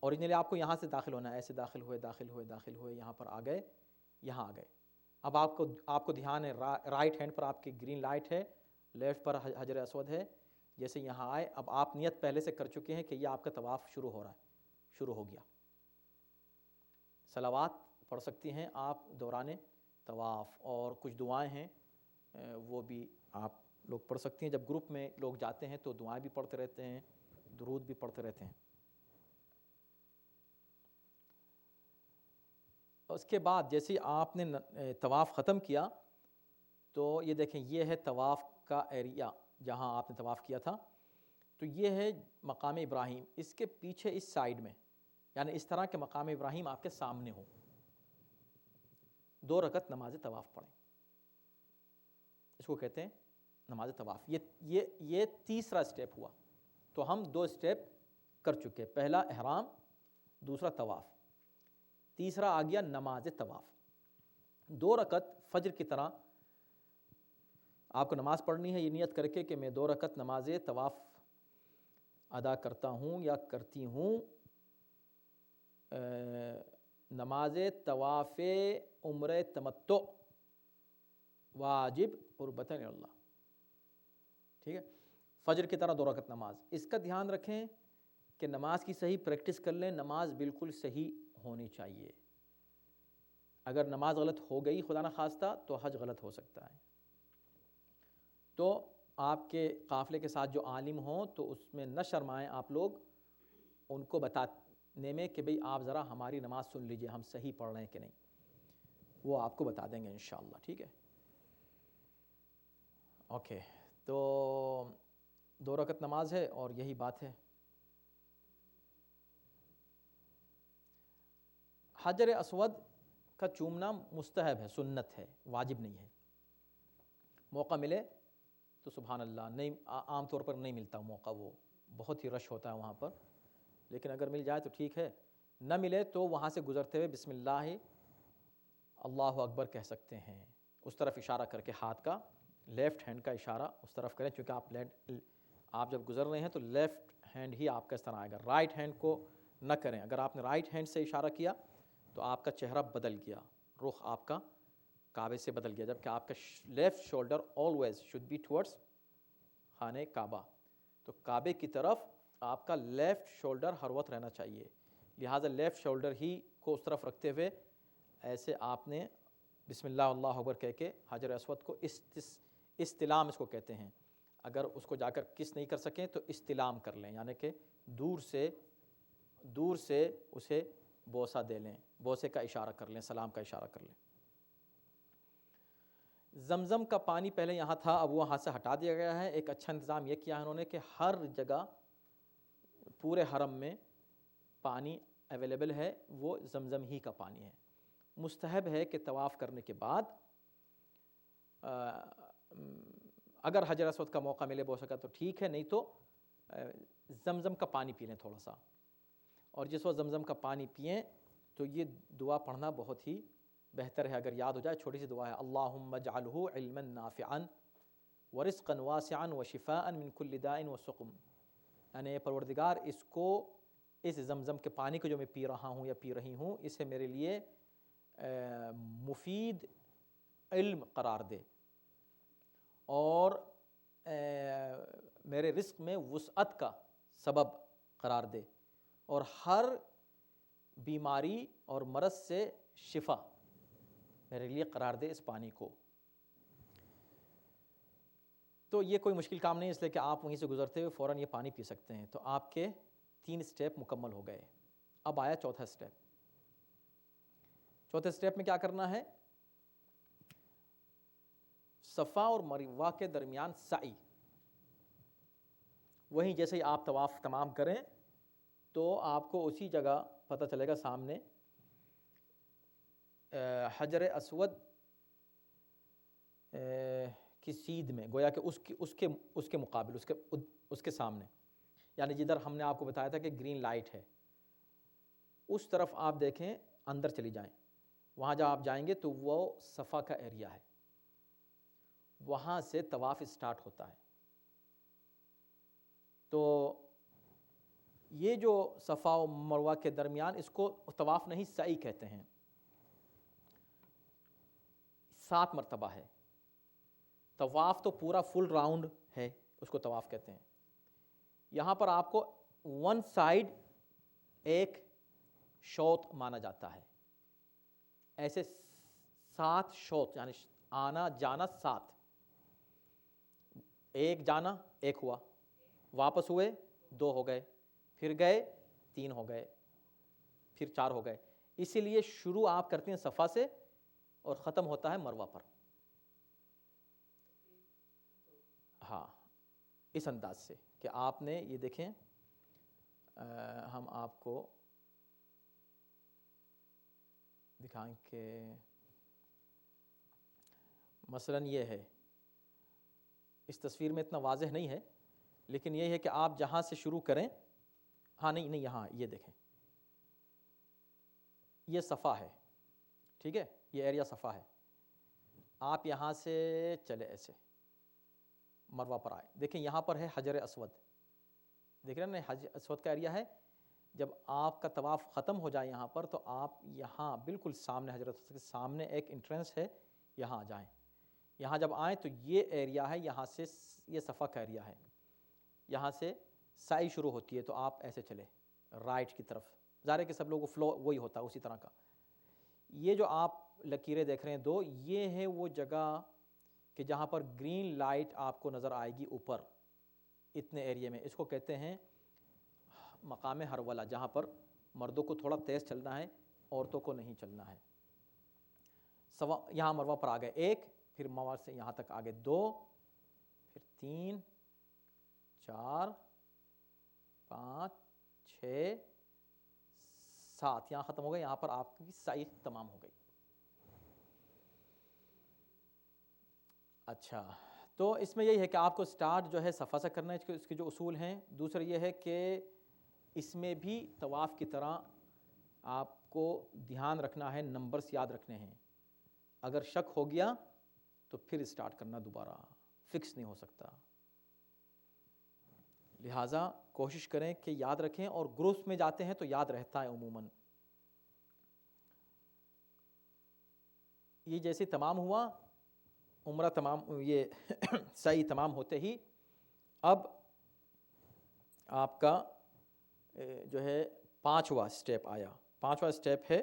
اوریجنلی آپ کو یہاں سے داخل ہونا ہے، ایسے داخل ہوئے یہاں پر آ گئے، یہاں آ گئے، اب آپ کو دھیان ہے رائٹ ہینڈ پر آپ کی گرین لائٹ ہے، لیفٹ پر حجر اسود ہے. جیسے یہاں آئے, اب آپ نیت پہلے سے کر چکے ہیں کہ یہ آپ کا طواف شروع ہو رہا ہے, شروع ہو گیا. صلوات پڑھ سکتی ہیں آپ دوران طواف, اور کچھ دعائیں ہیں وہ بھی آپ لوگ پڑھ سکتی ہیں. جب گروپ میں لوگ جاتے ہیں تو دعائیں بھی پڑھتے رہتے ہیں, درود بھی پڑھتے رہتے ہیں. اس کے بعد جیسے آپ نے طواف ختم کیا تو یہ دیکھیں یہ ہے طواف کا ایریا جہاں آپ نے طواف کیا تھا. تو یہ ہے مقام ابراہیم. اس کے پیچھے اس سائیڈ میں, یعنی اس طرح کہ مقام ابراہیم آپ کے سامنے ہو, 2 رکعت نماز طواف پڑھیں. اس کو کہتے ہیں نماز طواف. یہ تیسرا سٹیپ ہوا. تو ہم 2 سٹیپ کر چکے, پہلا احرام, دوسرا طواف, تیسرا آ گیا نماز طواف. 2 رکعت فجر کی طرح آپ کو نماز پڑھنی ہے, یہ نیت کر کے کہ میں 2 رکعت نماز طواف ادا کرتا ہوں یا کرتی ہوں. نماز طواف عمرہ تمتع واجب قربتاً اللہ. ٹھیک ہے, فجر کی طرح 2 رکعت نماز. اس کا دھیان رکھیں کہ نماز کی صحیح پریکٹس کر لیں. نماز بالکل صحیح ہونی چاہیے. اگر نماز غلط ہو گئی خدا نخواستہ تو حج غلط ہو سکتا ہے. تو آپ کے قافلے کے ساتھ جو عالم ہوں تو اس میں نہ شرمائیں آپ لوگ ان کو بتانے میں کہ بھئی آپ ذرا ہماری نماز سن لیجئے, ہم صحیح پڑھ رہے ہیں کہ نہیں. وہ آپ کو بتا دیں گے انشاءاللہ. ٹھیک ہے, اوکے. تو 2 رکعت نماز ہے اور یہی بات ہے. حجر اسود کا چومنا مستحب ہے, سنت ہے, واجب نہیں ہے. موقع ملے تو سبحان اللہ, نہیں عام طور پر نہیں ملتا موقع, وہ بہت ہی رش ہوتا ہے وہاں پر, لیکن اگر مل جائے تو ٹھیک ہے. نہ ملے تو وہاں سے گزرتے ہوئے بسم اللہ اللہ اکبر کہہ سکتے ہیں. اس طرف اشارہ کر کے, ہاتھ کا لیفٹ ہینڈ کا اشارہ اس طرف کریں, چونکہ آپ جب گزر رہے ہیں تو لیفٹ ہینڈ ہی آپ کا اس طرح آئے گا, رائٹ ہینڈ کو نہ کریں. اگر آپ نے رائٹ ہینڈ سے اشارہ کیا تو آپ کا چہرہ بدل گیا, رخ آپ کا کعبے سے بدل گیا, جبکہ آپ کا left shoulder always should be towards Khana Kaaba. تو کعبے کی طرف آپ کا لیفٹ شولڈر ہر وقت رہنا چاہیے. لہٰذا لیفٹ شولڈر ہی کو اس طرف رکھتے ہوئے ایسے آپ نے بسم اللہ اللہ اکبر کہہ کے حجر اسود کو استلام اس کو کہتے ہیں. اگر اس کو جا کر کس نہیں کر سکیں تو استلام کر لیں, یعنی کہ دور سے اسے بوسہ دے لیں, بوسے کا اشارہ کر لیں, سلام کا اشارہ کر لیں. زمزم کا پانی پہلے یہاں تھا, اب وہ وہاں سے ہٹا دیا گیا ہے. ایک اچھا انتظام یہ کیا ہے انہوں نے کہ ہر جگہ پورے حرم میں پانی اویلیبل ہے, وہ زمزم ہی کا پانی ہے. مستحب ہے کہ طواف کرنے کے بعد اگر حجر اسود کا موقع ملے بو سکا تو ٹھیک ہے, نہیں تو زمزم کا پانی پی لیں تھوڑا سا. اور جس وقت زمزم کا پانی پئیں تو یہ دعا پڑھنا بہت ہی بہتر ہے. اگر یاد ہو جائے, چھوٹی سی دعا ہے, اللہم اجعلہ علما نافعا ورزقا واسعا وشفاء من کل داء وسقم. یعنی پروردگار اس کو, اس زمزم کے پانی کو جو میں پی رہا ہوں یا پی رہی ہوں, اسے میرے لیے مفید علم قرار دے اور میرے رزق میں وسعت کا سبب قرار دے, اور ہر بیماری اور مرض سے شفا میرے لیے قرار دے اس پانی کو. تو یہ کوئی مشکل کام نہیں, اس لیے کہ آپ وہیں سے گزرتے ہوئے فوراً یہ پانی پی سکتے ہیں. تو آپ کے 3 سٹیپ مکمل ہو گئے. اب آیا چوتھا سٹیپ. چوتھے سٹیپ میں کیا کرنا ہے؟ صفا اور مروہ کے درمیان سعی. وہیں جیسے ہی آپ طواف تمام کریں تو آپ کو اسی جگہ پتہ چلے گا سامنے حجر اسود کی سیدھ میں, گویا کہ اس کے مقابل, اس کے سامنے, یعنی جدھر ہم نے آپ کو بتایا تھا کہ گرین لائٹ ہے, اس طرف آپ دیکھیں, اندر چلی جائیں. وہاں جب آپ جائیں گے تو وہ صفا کا ایریا ہے, وہاں سے طواف اسٹارٹ ہوتا ہے. تو یہ جو صفا و مروہ کے درمیان, اس کو طواف نہیں سعی کہتے ہیں. 7 مرتبہ ہے. طواف تو پورا فل راؤنڈ ہے، اس کو طواف کہتے ہیں. یہاں پر آپ کو ون سائڈ ایک شوط مانا جاتا ہے. ایسے 7 شوط، یعنی آنا جانا 7. ایک جانا 1 ہوا، واپس ہوئے 2 ہو گئے، پھر گئے 3 ہو گئے، پھر 4 ہو گئے. اسی لیے شروع آپ کرتے ہیں صفا سے اور ختم ہوتا ہے مروہ پر. ہاں، اس انداز سے کہ آپ نے یہ دیکھیں، ہم آپ کو دکھائیں کہ مثلاً یہ ہے، اس تصویر میں اتنا واضح نہیں ہے، لیکن یہ ہے کہ آپ جہاں سے شروع کریں. ہاں نہیں یہاں یہ دیکھیں، یہ صفا ہے، ٹھیک ہے، یہ ایریا صفا ہے. آپ یہاں سے چلے ایسے مروہ پر آئے، دیکھیں یہاں پر ہے حجر اسود، دیکھ رہے ہیں نا حجر اسود کا ایریا ہے. جب آپ کا طواف ختم ہو جائے یہاں پر، تو آپ یہاں بالکل سامنے حجر اسود کے سامنے ایک انٹرنس ہے، یہاں آ جائیں. یہاں جب آئیں تو یہ ایریا ہے، یہاں سے یہ صفا کا ایریا ہے، یہاں سے سائی شروع ہوتی ہے. تو آپ ایسے چلے رائٹ کی طرف، ظاہر ہے کہ سب لوگوں کو فلو وہی ہوتا ہے اسی طرح کا. یہ جو آپ لکیریں دیکھ رہے ہیں 2، یہ ہے وہ جگہ کہ جہاں پر گرین لائٹ آپ کو نظر آئے گی اوپر اتنے ایریے میں. اس کو کہتے ہیں مقام ہرولہ، جہاں پر مردوں کو تھوڑا تیز چلنا ہے، عورتوں کو نہیں چلنا ہے. یہاں مروہ پر آ گئے 1، پھر مروہ سے یہاں تک آگے 2، پھر 3، 4، 5، 6، 7، یہاں ختم ہو گئے. یہاں پر آپ کی سائی تمام ہو گئی. اچھا، تو اس میں یہی ہے کہ آپ کو سٹارٹ جو ہے صفا سے کرنا ہے، اس کے جو اصول ہیں. دوسرا یہ ہے کہ اس میں بھی طواف کی طرح آپ کو دھیان رکھنا ہے، نمبرز یاد رکھنے ہیں. اگر شک ہو گیا تو پھر سٹارٹ کرنا دوبارہ، فکس نہیں ہو سکتا. لہٰذا کوشش کریں کہ یاد رکھیں، اور گروپس میں جاتے ہیں تو یاد رہتا ہے عموماً. یہ جیسے تمام ہوا عمرہ تمام، یہ سعی تمام ہوتے ہی اب آپ کا جو ہے 5واں سٹیپ آیا. 5واں سٹیپ ہے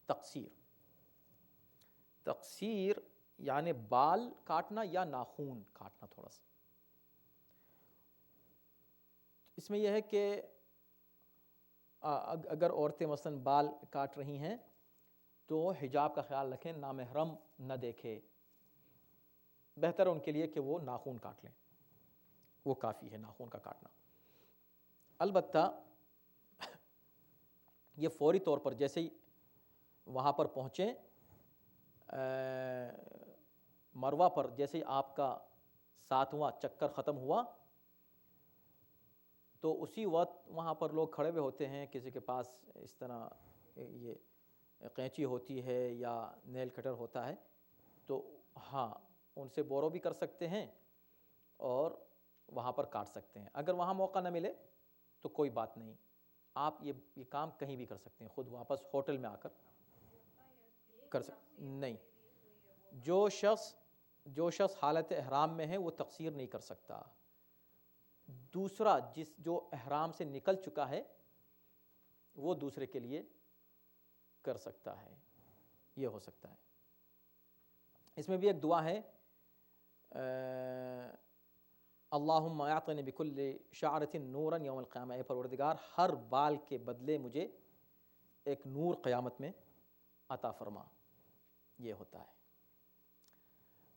تقصیر. تقصیر یعنی بال کاٹنا یا ناخون کاٹنا تھوڑا سا. اس میں یہ ہے کہ اگر عورتیں مثلاً بال کاٹ رہی ہیں تو حجاب کا خیال رکھیں، نامحرم نہ دیکھے. بہتر ان کے لیے کہ وہ ناخون کاٹ لیں، وہ کافی ہے ناخون کا کاٹنا. البتہ یہ فوری طور پر جیسے ہی وہاں پر پہنچیں مروہ پر، جیسے ہی آپ کا 7واں چکر ختم ہوا تو اسی وقت وہاں پر لوگ کھڑے ہوئے ہوتے ہیں. کسی کے پاس اس طرح یہ قینچی ہوتی ہے یا نیل کٹر ہوتا ہے، تو ہاں ان سے بورو بھی کر سکتے ہیں اور وہاں پر کاٹ سکتے ہیں. اگر وہاں موقع نہ ملے تو کوئی بات نہیں، آپ یہ کام کہیں بھی کر سکتے ہیں، خود واپس ہوٹل میں آ کر کر سکتے. نہیں، جو شخص حالت احرام میں ہے وہ تقصیر نہیں کر سکتا. دوسرا جو احرام سے نکل چکا ہے وہ دوسرے کے لیے کر سکتا ہے، یہ ہو سکتا ہے. اس میں بھی ایک دعا ہے، اللہم اعطنی بکل شعرۃ نورا یوم القیامہ، اے پروردگار ہر بال کے بدلے مجھے ایک نور قیامت میں عطا فرما. یہ ہوتا ہے.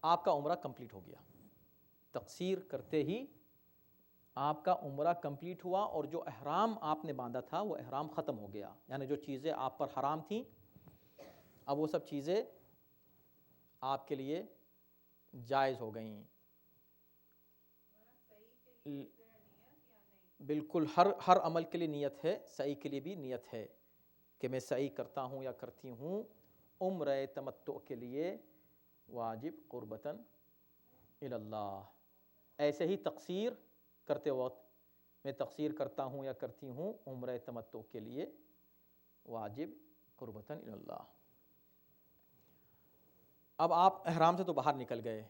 آپ کا عمرہ کمپلیٹ ہو گیا. تقصیر کرتے ہی آپ کا عمرہ کمپلیٹ ہوا، اور جو احرام آپ نے باندھا تھا وہ احرام ختم ہو گیا. یعنی جو چیزیں آپ پر حرام تھیں اب وہ سب چیزیں آپ کے لیے جائز ہو گئیں. بالکل ہر عمل کے لیے نیت ہے، سعی کے لیے بھی نیت ہے کہ میں سعی کرتا ہوں یا کرتی ہوں عمرہ تمتع کے لیے واجب قربتاً الی اللہ. ایسے ہی تقصیر کرتے وقت میں تقصیر کرتا ہوں یا کرتی ہوں عمرہ تمتع کے لیے واجب قربتاً الی اللہ. اب آپ احرام سے تو باہر نکل گئے،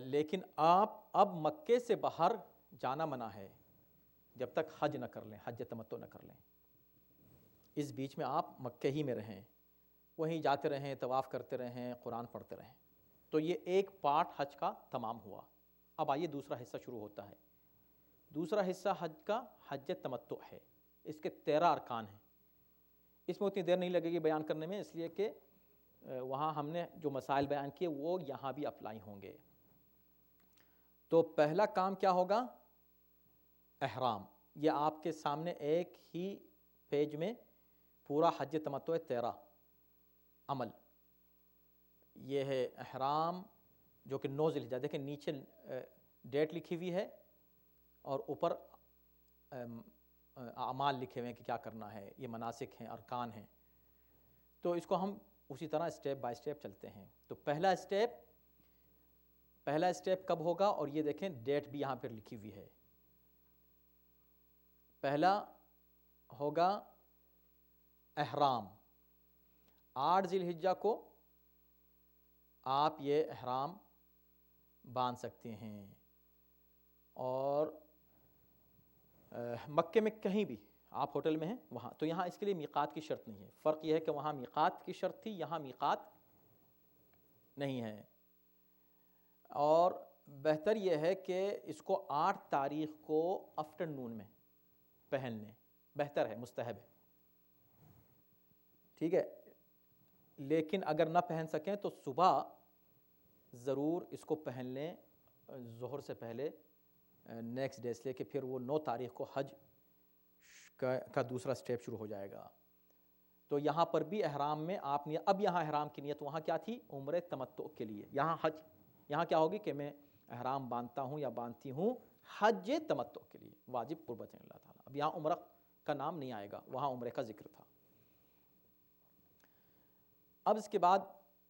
لیکن آپ اب مکے سے باہر جانا منع ہے جب تک حج نہ کر لیں، حج تمتع نہ کر لیں۔ اس بیچ میں آپ مکے ہی میں رہیں، وہیں جاتے رہیں، طواف کرتے رہیں، قرآن پڑھتے رہیں۔ تو یہ ایک پارٹ حج کا تمام ہوا۔ اب آئیے دوسرا حصہ شروع ہوتا ہے۔ دوسرا حصہ حج کا حج تمتع ہے۔ اس کے 13 ارکان ہیں۔ اس میں اتنی دیر نہیں لگے گی بیان کرنے میں، اس لیے کہ وہاں ہم نے جو مسائل بیان کیے وہ یہاں بھی اپلائی ہوں گے۔ تو پہلا کام کیا ہوگا؟ احرام۔ یہ آپ کے سامنے ایک ہی پیج میں پورا حج تمتع 13 عمل۔ یہ ہے احرام، جو کہ 9 ذی الحجہ، دیکھیں نیچے ڈیٹ لکھی ہوئی ہے اور اوپر اعمال لکھے ہوئے ہیں کہ کیا کرنا ہے، یہ مناسک ہیں، ارکان ہیں۔ تو اس کو ہم اسی طرح اسٹیپ بائی اسٹیپ چلتے ہیں۔ تو پہلا اسٹیپ کب ہوگا؟ اور یہ دیکھیں ڈیٹ بھی یہاں پر لکھی ہوئی ہے۔ پہلا ہوگا احرام۔ 8 ذی الحجہ کو آپ یہ احرام باندھ سکتے ہیں، اور مکے میں کہیں بھی آپ ہوٹل میں ہیں وہاں، تو یہاں اس کے لیے میقات کی شرط نہیں ہے۔ فرق یہ ہے کہ وہاں میقات کی شرط تھی، یہاں میقات نہیں ہے۔ اور بہتر یہ ہے کہ اس کو 8 تاریخ کو آفٹرنون میں پہن لیں، بہتر ہے، مستحب ہے، ٹھیک ہے۔ لیکن اگر نہ پہن سکیں تو صبح ضرور اس کو پہن لیں، ظہر سے پہلے نیکسٹ ڈے، اس لیے کہ پھر وہ 9 تاریخ کو حج کا دوسرا سٹیپ شروع ہو جائے گا۔ تو یہاں پر بھی احرام میں آپ نے اب یہاں احرام کی نیت وہاں کیا تھی؟ عمرہ تمتع کے لیے۔ یہاں کیا ہوگی کہ میں احرام باندھتا ہوں یا باندھتی ہوں حج تمتع کے لیے، واجب قربت اللہ تعالیٰ۔ اب یہاں عمرہ کا نام نہیں آئے گا، وہاں عمرے کا ذکر تھا۔ اب اس کے بعد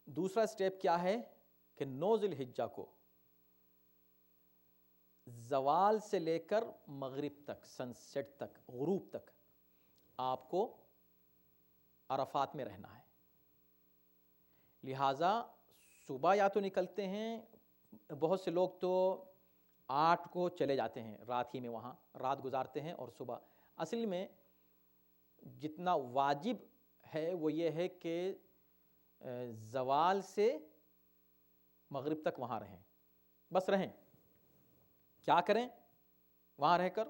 دوسرا سٹیپ کیا ہے کہ 9 ذی الحجہ کو زوال سے لے کر مغرب تک، سن سیٹ تک، غروب تک آپ کو عرفات میں رہنا ہے۔ لہٰذا صبح یا تو نکلتے ہیں، بہت سے لوگ تو 8 کو چلے جاتے ہیں، رات ہی میں وہاں رات گزارتے ہیں اور صبح۔ اصل میں جتنا واجب ہے وہ یہ ہے کہ زوال سے مغرب تک وہاں رہیں، بس رہیں۔ کیا کریں وہاں رہ کر؟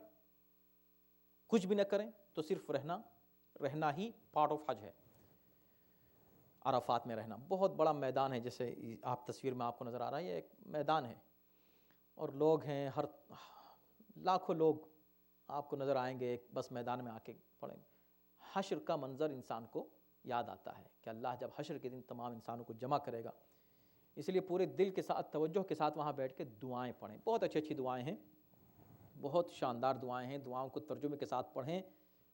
کچھ بھی نہ کریں، تو صرف رہنا ہی پارٹ آف حج ہے۔ عرفات میں رہنا بہت بڑا میدان ہے، جیسے آپ تصویر میں آپ کو نظر آ رہا ہے، یہ ایک میدان ہے اور لوگ ہیں، ہر لاکھوں لوگ آپ کو نظر آئیں گے، بس میدان میں آ کے پڑیں گے۔ حشر کا منظر انسان کو یاد آتا ہے کہ اللہ جب حشر کے دن تمام انسانوں کو جمع کرے گا، اس لیے پورے دل کے ساتھ، توجہ کے ساتھ وہاں بیٹھ کے دعائیں پڑھیں۔ بہت اچھی دعائیں ہیں، بہت شاندار دعائیں ہیں، دعاؤں کو ترجمے کے ساتھ پڑھیں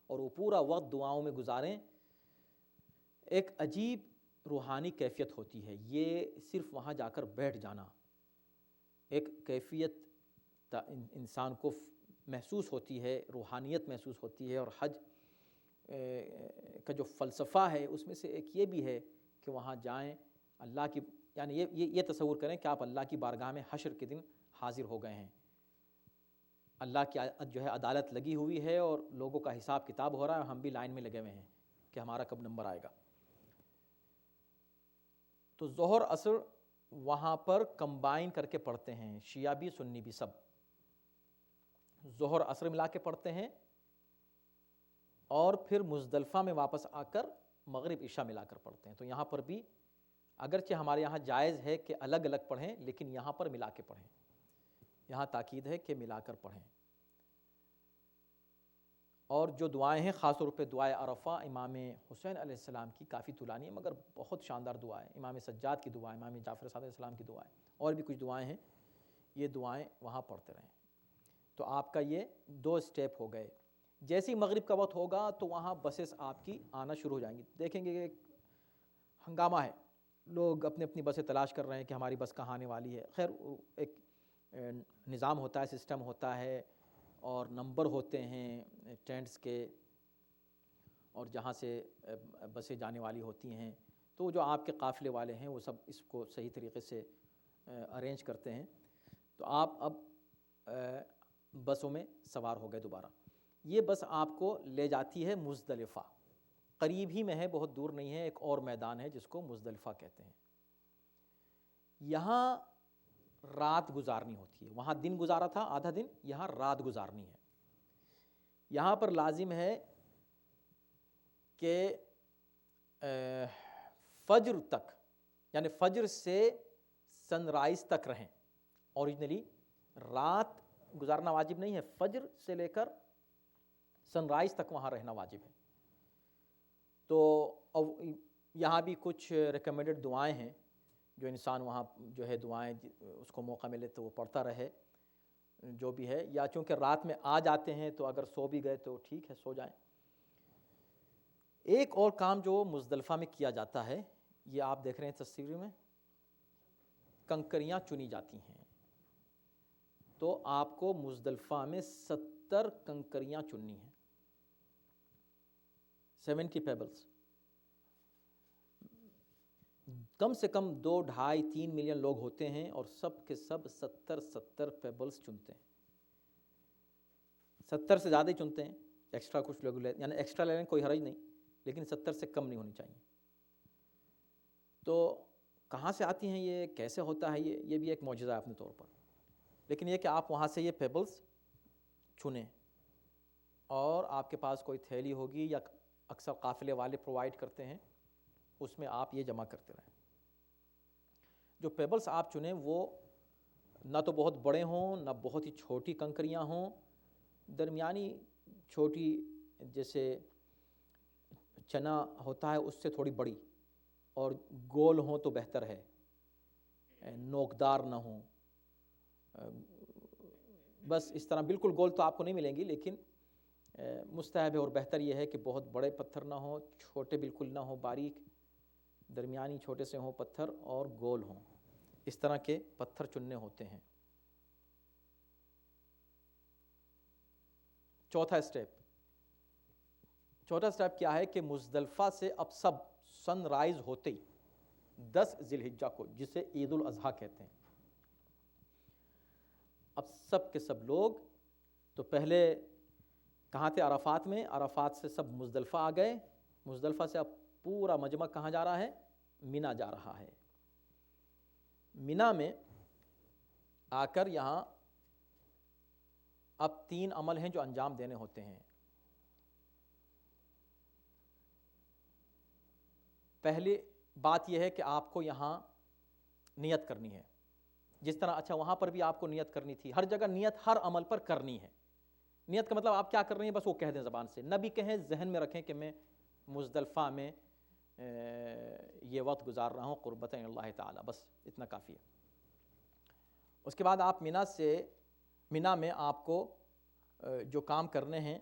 اور وہ پورا وقت دعاؤں میں گزاریں۔ ایک عجیب روحانی کیفیت ہوتی ہے یہ، صرف وہاں جا کر بیٹھ جانا، ایک کیفیت انسان کو محسوس ہوتی ہے، روحانیت محسوس ہوتی ہے۔ اور حج کا جو فلسفہ ہے اس میں سے ایک یہ بھی ہے کہ وہاں جائیں، اللہ کی، یعنی یہ تصور کریں کہ آپ اللہ کی بارگاہ میں حشر کے دن حاضر ہو گئے ہیں، اللہ کی جو ہے عدالت لگی ہوئی ہے اور لوگوں کا حساب کتاب ہو رہا ہے، اور ہم بھی لائن میں لگے ہوئے ہیں کہ ہمارا کب نمبر آئے گا۔ تو ظہر عصر وہاں پر کمبائن کر کے پڑھتے ہیں، شیعہ بھی سنی بھی سب ظہر عصر ملا کے پڑھتے ہیں، اور پھر مزدلفہ میں واپس آ کر مغرب عشاء ملا کر پڑھتے ہیں۔ تو یہاں پر بھی اگرچہ ہمارے یہاں جائز ہے کہ الگ الگ پڑھیں، لیکن یہاں پر ملا کے پڑھیں، یہاں تاکید ہے کہ ملا کر پڑھیں۔ اور جو دعائیں ہیں، خاص طور پہ دعائے عرفہ امام حسین علیہ السلام کی کافی طولانی ہے، مگر بہت شاندار دعائیں، امام سجاد کی دعائیں، امام جعفر صادق علیہ السلام کی دعائیں، اور بھی کچھ دعائیں ہیں، یہ دعائیں وہاں پڑھتے رہیں۔ تو آپ کا یہ 2 سٹیپ ہو گئے۔ جیسے ہی مغرب کا وقت ہوگا تو وہاں بسیں آپ کی آنا شروع ہو جائیں گی، دیکھیں گے کہ ہنگامہ ہے، لوگ اپنی اپنی بسیں تلاش کر رہے ہیں کہ ہماری بس کہاں آنے والی ہے۔ خیر ایک نظام ہوتا ہے، سسٹم ہوتا ہے، اور نمبر ہوتے ہیں ٹینٹس کے، اور جہاں سے بسیں جانے والی ہوتی ہیں تو جو آپ کے قافلے والے ہیں وہ سب اس کو صحیح طریقے سے ارینج کرتے ہیں. تو آپ اب بسوں میں سوار ہو گئے دوبارہ. یہ بس آپ کو لے جاتی ہے مزدلفہ، قریب ہی میں ہے، بہت دور نہیں ہے. ایک اور میدان ہے جس کو مزدلفہ کہتے ہیں. یہاں رات گزارنی ہوتی ہے. وہاں دن گزارا تھا آدھا دن، یہاں رات گزارنی ہے. یہاں پر لازم ہے کہ فجر تک، یعنی فجر سے سن رائز تک رہیں. اوریجنلی رات گزارنا واجب نہیں ہے، فجر سے لے کر سن رائز تک وہاں رہنا واجب ہے. تو یہاں بھی کچھ ریکمینڈڈ دعائیں ہیں جو انسان وہاں جو ہے دعائیں اس کو موقع ملے تو وہ پڑھتا رہے جو بھی ہے. یا چونکہ رات میں آ جاتے ہیں تو اگر سو بھی گئے تو ٹھیک ہے، سو جائیں. ایک اور کام جو مزدلفہ میں کیا جاتا ہے، یہ آپ دیکھ رہے ہیں تصویر میں، کنکریاں چنی جاتی ہیں. تو آپ کو مزدلفہ میں 70 کنکریاں چننی ہیں، 70 پیبلز. کم سے کم 2-2.5-3 ملین لوگ ہوتے ہیں اور سب کے سب 70 پیبلز چنتے ہیں. 70 سے زیادہ ہی چنتے ہیں، ایکسٹرا کچھ لوگ یعنی ایکسٹرا لے لیں کوئی حرج نہیں، لیکن 70 سے کم نہیں ہونی چاہیے. تو کہاں سے آتی ہیں یہ، کیسے ہوتا ہے یہ بھی ایک معجزہ ہے اپنے طور پر. لیکن یہ کہ آپ وہاں سے یہ پیبلز چنیں اور آپ کے پاس کوئی تھیلی ہوگی یا اکثر قافلے والے پرووائڈ کرتے ہیں، اس میں آپ یہ جمع کرتے رہیں. جو پیبلز آپ چنیں وہ نہ تو بہت بڑے ہوں نہ بہت ہی چھوٹی کنکریاں ہوں، درمیانی چھوٹی، جیسے چنا ہوتا ہے اس سے تھوڑی بڑی، اور گول ہوں تو بہتر ہے، نوکدار نہ ہوں. بس اس طرح بالکل گول تو آپ کو نہیں ملیں گی، لیکن مستحب ہے اور بہتر یہ ہے کہ بہت بڑے پتھر نہ ہوں، چھوٹے بالکل نہ ہوں، باریک درمیانی چھوٹے سے ہوں پتھر اور گول ہوں. اس طرح کے پتھر چننے ہوتے ہیں. چوتھا اسٹیپ کیا ہے کہ مزدلفہ سے اب سب سن رائز ہوتے ہی 10 ذی الحجہ کو، جسے عید الاضحیٰ کہتے ہیں، اب سب کے سب لوگ تو پہلے کہاں تھے؟ عرفات میں. عرفات سے سب مزدلفہ آ گئے. مزدلفہ سے اب پورا مجمع کہاں جا رہا ہے؟ مینا جا رہا ہے. مینا میں آ کر یہاں اب 3 عمل ہیں جو انجام دینے ہوتے ہیں. پہلی بات یہ ہے کہ آپ کو یہاں نیت کرنی ہے. جس طرح اچھا وہاں پر بھی آپ کو نیت کرنی تھی، ہر جگہ نیت ہر عمل پر کرنی ہے. نیت کا مطلب آپ کیا کر رہے ہیں بس وہ کہہ دیں زبان سے، نہ بھی کہیں، ذہن میں رکھیں کہ میں مزدلفہ میں یہ وقت گزار رہا ہوں قربۃ اللہ تعالی، بس اتنا کافی ہے. اس کے بعد آپ مینا میں آپ کو جو کام کرنے ہیں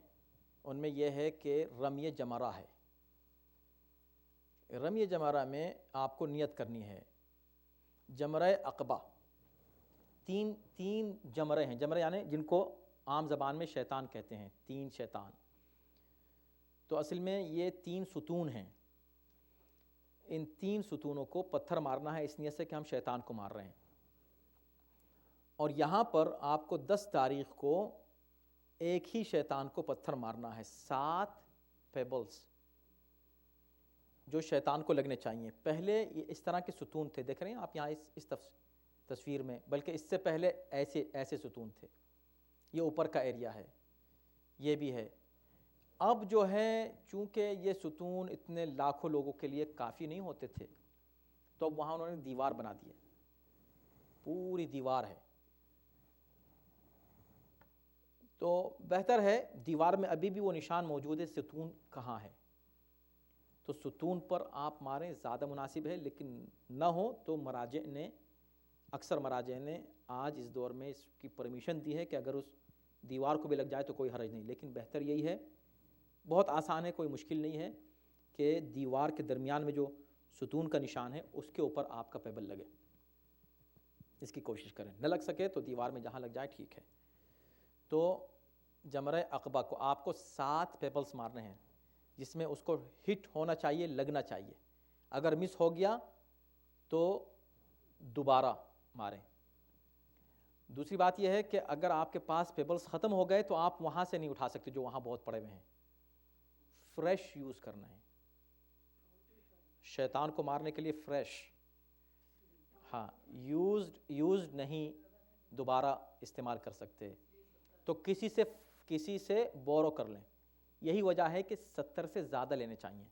ان میں یہ ہے کہ رمی جمرہ ہے. رمی جمرہ میں آپ کو نیت کرنی ہے. جمرہ عقبہ، تین جمرے ہیں. جمرے یعنی جن کو عام زبان میں شیطان کہتے ہیں، 3 شیطان. تو اصل میں یہ 3 ستون ہیں. ان 3 ستونوں کو پتھر مارنا ہے اس نیت سے کہ ہم شیطان کو مار رہے ہیں. اور یہاں پر آپ کو 10 تاریخ کو ایک ہی شیطان کو پتھر مارنا ہے. 7 پیبلز جو شیطان کو لگنے چاہیے. پہلے یہ اس طرح کے ستون تھے، دیکھ رہے ہیں آپ یہاں اس تصویر میں، بلکہ اس سے پہلے ایسے ستون تھے. یہ اوپر کا ایریا ہے، یہ بھی ہے. اب جو ہے چونکہ یہ ستون اتنے لاکھوں لوگوں کے لیے کافی نہیں ہوتے تھے، تو اب وہاں انہوں نے دیوار بنا دی ہے، پوری دیوار ہے. تو بہتر ہے، دیوار میں ابھی بھی وہ نشان موجود ہے ستون کہاں ہے، تو ستون پر آپ ماریں زیادہ مناسب ہے. لیکن نہ ہو تو اکثر مراجع نے آج اس دور میں اس کی پرمیشن دی ہے کہ اگر اس دیوار کو بھی لگ جائے تو کوئی حرج نہیں. لیکن بہتر یہی ہے، بہت آسان ہے، کوئی مشکل نہیں ہے، کہ دیوار کے درمیان میں جو ستون کا نشان ہے اس کے اوپر آپ کا پیبل لگے. اس کی کوشش کریں، نہ لگ سکے تو دیوار میں جہاں لگ جائے ٹھیک ہے. تو جمرہ عقبہ کو آپ کو 7 پیبلز مارنے ہیں، جس میں اس کو ہٹ ہونا چاہیے، لگنا چاہیے. اگر مس ہو گیا تو دوبارہ ماریں۔ دوسری بات یہ ہے کہ اگر آپ کے پاس پیبلز ختم ہو گئے تو آپ وہاں سے نہیں اٹھا سکتے جو وہاں بہت پڑے ہوئے ہیں، فریش یوز کرنا ہے، شیطان کو مارنے کے لیے فریش، ہاں یوزڈ نہیں دوبارہ استعمال کر سکتے، تو کسی سے بورو کر لیں۔ یہی وجہ ہے کہ 70 سے زیادہ لینے چاہیے،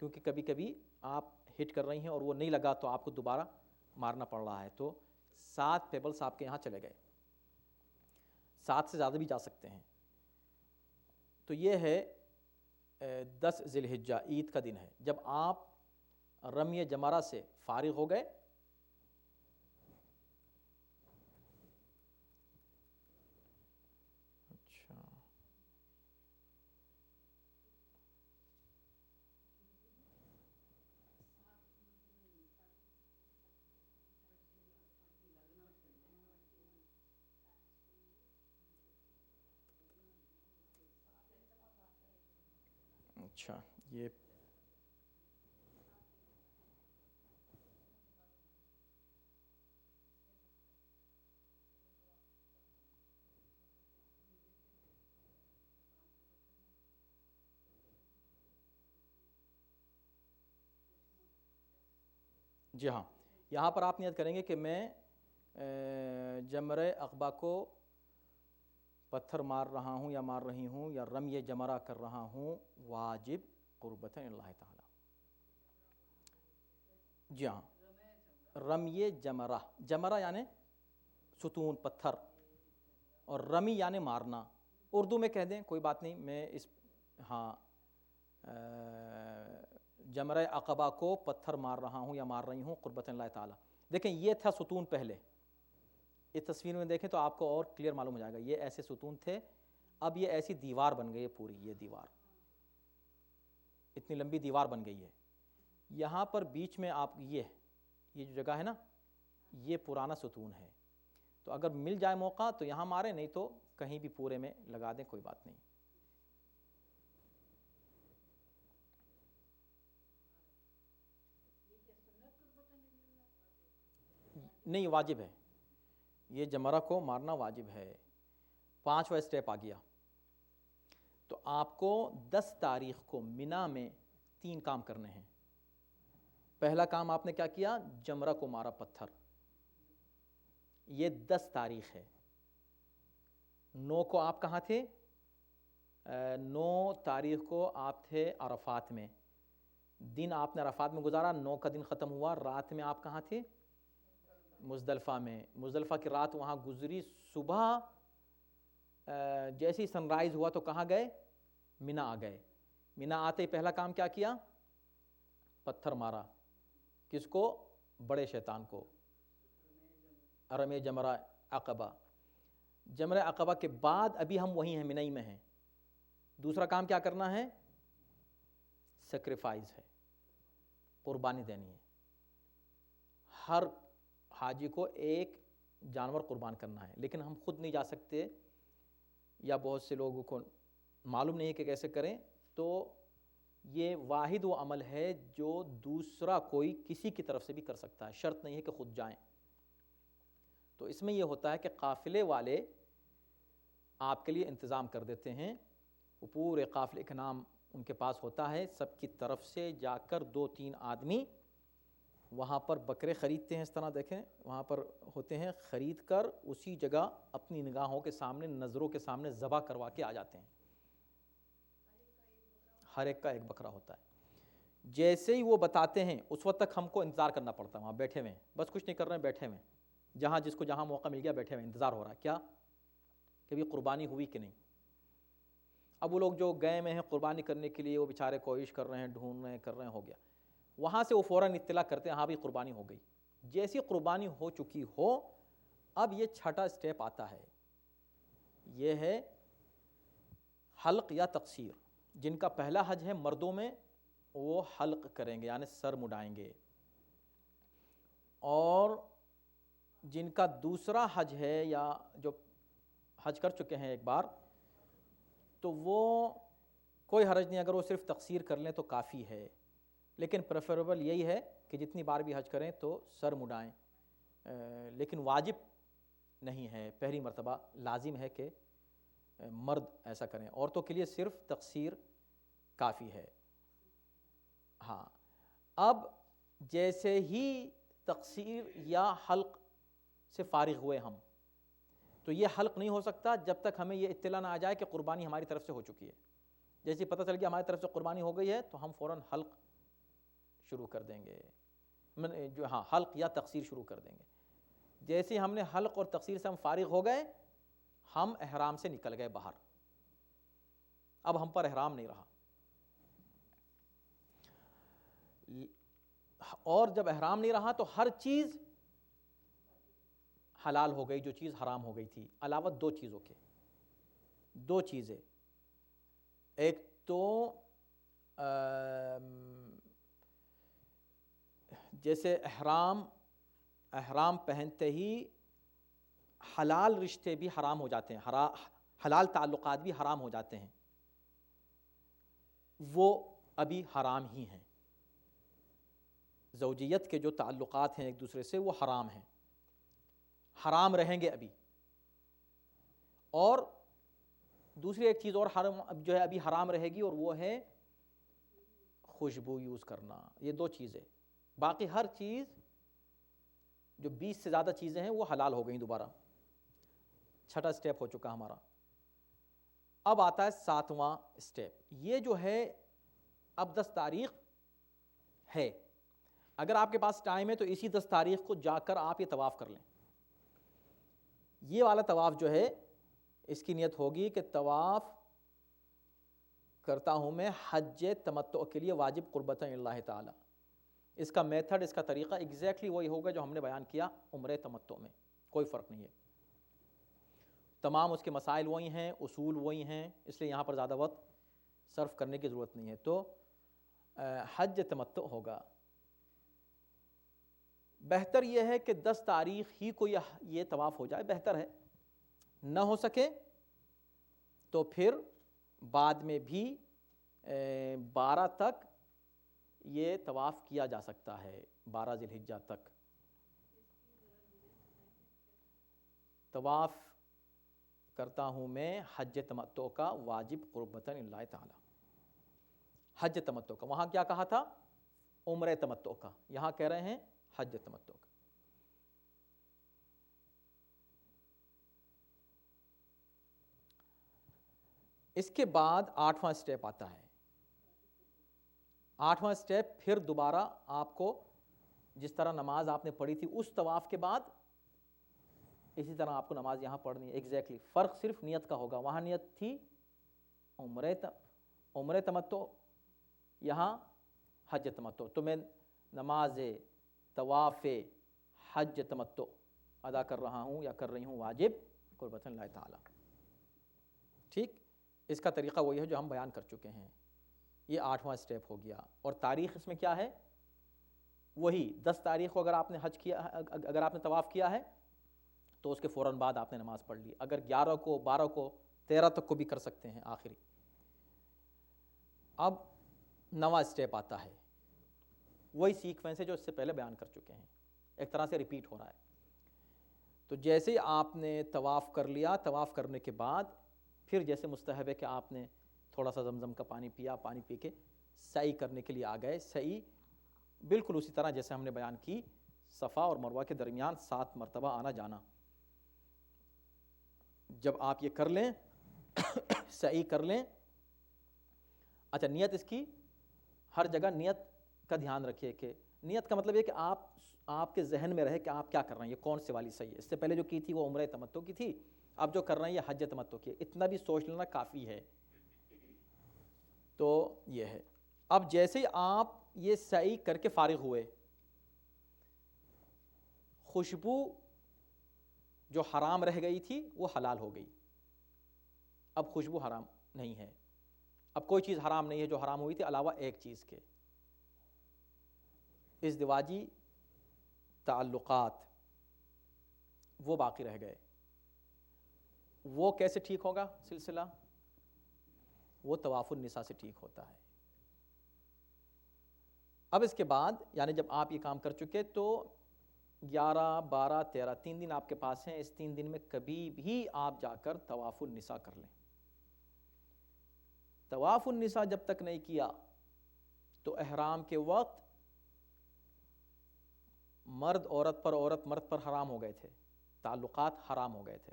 کیونکہ کبھی کبھی آپ ہٹ کر رہی ہیں اور وہ نہیں لگا تو آپ کو دوبارہ مارنا پڑ رہا ہے، تو 7 پیبلز آپ کے یہاں چلے گئے، 7 سے زیادہ بھی جا سکتے ہیں۔ تو یہ ہے 10 ذی الحجہ، عید کا دن ہے، جب آپ رمی جمرہ سے فارغ ہو گئے، اچھا یہ جی ہاں، یہاں پر آپ نیت کریں گے کہ میں جمرہ عقبہ کو پتھر مار رہا ہوں یا مار رہی ہوں یا رمی جمرہ کر رہا ہوں واجب قربتاً اللہ تعالی۔ جی ہاں، رمی جمرہ، جمرہ یعنی ستون پتھر، اور رمی یعنی مارنا، اردو میں کہہ دیں کوئی بات نہیں، میں اس ہاں جمرہ عقبہ کو پتھر مار رہا ہوں یا مار رہی ہوں قربتاً اللہ تعالی۔ دیکھیں یہ تھا ستون پہلے، اس تصویر میں دیکھیں تو آپ کو اور کلیئر معلوم ہو جائے گا، یہ ایسے ستون تھے، اب یہ ایسی دیوار بن گئی ہے پوری، یہ دیوار اتنی لمبی دیوار بن گئی ہے، یہاں پر بیچ میں آپ یہ جو جگہ ہے نا، یہ پرانا ستون ہے، تو اگر مل جائے موقع تو یہاں ماریں، نہیں تو کہیں بھی پورے میں لگا دیں، کوئی بات نہیں۔ نہیں واجب ہے، یہ جمرہ کو مارنا واجب ہے۔ 5واں اسٹیپ آ گیا، تو آپ کو 10 تاریخ کو مینا میں 3 کام کرنے ہیں۔ پہلا کام آپ نے کیا کیا؟ جمرہ کو مارا پتھر، یہ 10 تاریخ ہے۔ 9 کو آپ کہاں تھے؟ 9 تاریخ کو آپ تھے عرفات میں، دن آپ نے عرفات میں گزارا، 9 کا دن ختم ہوا، رات میں آپ کہاں تھے؟ مزدلفہ میں، مزدلفہ کی رات وہاں گزری، صبح جیسے ہی سن رائز ہوا تو کہاں گئے؟ مینا آ گئے۔ مینا آتے ہی پہلا کام کیا کیا؟ پتھر مارا، کس کو؟ بڑے شیطان کو، رمی جمرہ عقبہ۔ جمرہ عقبہ کے بعد ابھی ہم وہیں ہیں، منئی میں ہیں، دوسرا کام کیا کرنا ہے؟ سیکریفائز ہے، قربانی دینی ہے، ہر حاجی کو ایک جانور قربان کرنا ہے، لیکن ہم خود نہیں جا سکتے یا بہت سے لوگوں کو معلوم نہیں ہے کہ کیسے کریں، تو یہ واحد وہ عمل ہے جو دوسرا کوئی کسی کی طرف سے بھی کر سکتا ہے، شرط نہیں ہے کہ خود جائیں۔ تو اس میں یہ ہوتا ہے کہ قافلے والے آپ کے لیے انتظام کر دیتے ہیں، وہ پورے قافلے کا نام ان کے پاس ہوتا ہے، سب کی طرف سے جا کر 2-3 آدمی وہاں پر بکرے خریدتے ہیں، اس طرح دیکھیں وہاں پر ہوتے ہیں، خرید کر اسی جگہ اپنی نگاہوں کے سامنے، نظروں کے سامنے ذبح کروا کے آ جاتے ہیں، ہر ایک کا ایک بکرا ہوتا ہے۔ جیسے ہی وہ بتاتے ہیں اس وقت تک ہم کو انتظار کرنا پڑتا ہے، وہاں بیٹھے ہوئے ہیں، بس کچھ نہیں کر رہے ہیں، بیٹھے ہوئے ہیں، جہاں جس کو جہاں موقع مل گیا بیٹھے ہوئے، انتظار ہو رہا ہے کیا کہ بھی قربانی ہوئی کہ نہیں۔ اب وہ لوگ جو گئے میں ہیں قربانی کرنے کے لیے، وہ بیچارے کوشش کر رہے ہیں، ڈھونڈ رہے ہیں، کر رہے ہیں، ہو گیا، وہاں سے وہ فوراً اطلاع کرتے ہیں ہاں بھی قربانی ہو گئی۔ جیسی قربانی ہو چکی ہو، اب یہ 6واں اسٹیپ آتا ہے، یہ ہے حلق یا تقصیر۔ جن کا پہلا حج ہے مردوں میں، وہ حلق کریں گے یعنی سر مڈائیں گے، اور جن کا دوسرا حج ہے یا جو حج کر چکے ہیں ایک بار، تو وہ کوئی حرج نہیں، اگر وہ صرف تقصیر کر لیں تو کافی ہے، لیکن پریفریبل یہی ہے کہ جتنی بار بھی حج کریں تو سر مڈائیں، لیکن واجب نہیں ہے، پہلی مرتبہ لازم ہے کہ مرد ایسا کریں، عورتوں کے لیے صرف تقصیر کافی ہے۔ ہاں، اب جیسے ہی تقصیر یا حلق سے فارغ ہوئے ہم، تو یہ حلق نہیں ہو سکتا جب تک ہمیں یہ اطلاع نہ آ جائے کہ قربانی ہماری طرف سے ہو چکی ہے۔ جیسے پتہ چل گیا ہماری طرف سے قربانی ہو گئی ہے تو ہم فوراً حلق شروع کر دیں گے، حلق یا تقصیر شروع کر دیں گے۔ جیسے ہم نے حلق اور تقصیر سے ہم فارغ ہو گئے، ہم احرام سے نکل گئے باہر، اب ہم پر احرام نہیں رہا۔ اور جب احرام نہیں رہا تو ہر چیز حلال ہو گئی جو چیز حرام ہو گئی تھی، علاوہ دو چیزوں کے، دو چیزیں، ایک تو جیسے احرام پہنتے ہی حلال رشتے بھی حرام ہو جاتے ہیں، حلال تعلقات بھی حرام ہو جاتے ہیں، وہ ابھی حرام ہی ہیں۔ زوجیت کے جو تعلقات ہیں ایک دوسرے سے وہ حرام ہیں، حرام رہیں گے ابھی۔ اور دوسری ایک چیز اور حرام جو ہے ابھی حرام رہے گی، اور وہ ہے خوشبو یوز کرنا۔ یہ دو چیزیں، باقی ہر چیز جو 20 سے زیادہ چیزیں ہیں وہ حلال ہو گئیں دوبارہ۔ چھٹا سٹیپ ہو چکا ہمارا۔ اب آتا ہے 7واں سٹیپ، یہ جو ہے اب 10 تاریخ ہے، اگر آپ کے پاس ٹائم ہے تو اسی 10 تاریخ کو جا کر آپ یہ طواف کر لیں۔ یہ والا طواف جو ہے اس کی نیت ہوگی کہ طواف کرتا ہوں میں حج تمتع کے لیے واجب قربتاً اللہ تعالی۔ اس کا میتھڈ، اس کا طریقہ ایگزیکٹلی وہی ہوگا جو ہم نے بیان کیا عمرہ تمتع میں، کوئی فرق نہیں ہے، تمام اس کے مسائل وہی ہیں، اصول وہی ہیں، اس لیے یہاں پر زیادہ وقت صرف کرنے کی ضرورت نہیں ہے۔ تو حج تمتع ہوگا۔ بہتر یہ ہے کہ 10 تاریخ ہی کو یہ طواف ہو جائے، بہتر ہے۔ نہ ہو سکے تو پھر بعد میں بھی 12 تک یہ طواف کیا جا سکتا ہے، 12 ذی الحجہ تک طواف کرتا ہوں میں حج تمتع کا واجب قربتاً اللہ تعالی۔ حج تمتع کا، وہاں کیا کہا تھا؟ عمرہ تمتع کا، یہاں کہہ رہے ہیں حج تمتع کا۔ اس کے بعد 8واں سٹیپ آتا ہے۔ 8واں سٹیپ پھر دوبارہ آپ کو جس طرح نماز آپ نے پڑھی تھی اس طواف کے بعد اسی طرح آپ کو نماز یہاں پڑھنی ہے، ایگزیکٹلی۔ فرق صرف نیت کا ہوگا، وہاں نیت تھی عمرہ تمتع، یہاں حج تمتع۔ تو میں نماز طواف حج تمتع ادا کر رہا ہوں یا کر رہی ہوں واجب قربتاً اللہ تعالی۔ ٹھیک، اس کا طریقہ وہی ہے جو ہم بیان کر چکے ہیں۔ یہ 8واں سٹیپ ہو گیا، اور تاریخ اس میں کیا ہے؟ وہی 10 تاریخ کو اگر آپ نے حج کیا، اگر آپ نے طواف کیا ہے تو اس کے فوراً بعد آپ نے نماز پڑھ لی۔ اگر 11 کو، 12 کو، 13 تک کو بھی کر سکتے ہیں آخری۔ اب 9واں سٹیپ آتا ہے، وہی سیکوینس ہے جو اس سے پہلے بیان کر چکے ہیں، ایک طرح سے ریپیٹ ہو رہا ہے۔ تو جیسے آپ نے طواف کر لیا، طواف کرنے کے بعد پھر جیسے مستحب ہے کہ آپ نے تھوڑا سا زمزم کا پانی پیا، پانی پی کے سعی کرنے کے لیے آ گئے۔ سعی بالکل اسی طرح جیسے ہم نے بیان کی، صفا اور مروہ کے درمیان 7 مرتبہ آنا جانا۔ جب آپ یہ کر لیں، سعی کر لیں، اچھا نیت اس کی ہر جگہ نیت کا دھیان رکھیے کہ نیت کا مطلب یہ کہ آپ کے ذہن میں رہے کہ آپ کیا کر رہے ہیں، یہ کون سے والی صحیح ہے۔ اس سے پہلے جو کی تھی وہ عمرہ تمتع کی تھی، اب جو کر رہے ہیں یہ حج تمتع کی ہے، اتنا بھی سوچ لینا کافی ہے۔ تو یہ ہے، اب جیسے ہی آپ یہ سعی کر کے فارغ ہوئے، خوشبو جو حرام رہ گئی تھی وہ حلال ہو گئی، اب خوشبو حرام نہیں ہے، اب کوئی چیز حرام نہیں ہے جو حرام ہوئی تھی علاوہ ایک چیز کے، ازدواجی تعلقات وہ باقی رہ گئے۔ وہ کیسے ٹھیک ہوگا سلسلہ؟ وہ طواف النساء سے ٹھیک ہوتا ہے۔ اب اس کے بعد یعنی جب آپ یہ کام کر چکے تو 11 12 13 3 دن آپ کے پاس ہیں. اس 3 دن میں کبھی بھی آپ جا کر طواف النساء کر لیں. طواف النساء جب تک نہیں کیا تو احرام کے وقت مرد عورت پر، عورت مرد پر حرام ہو گئے تھے، تعلقات حرام ہو گئے تھے.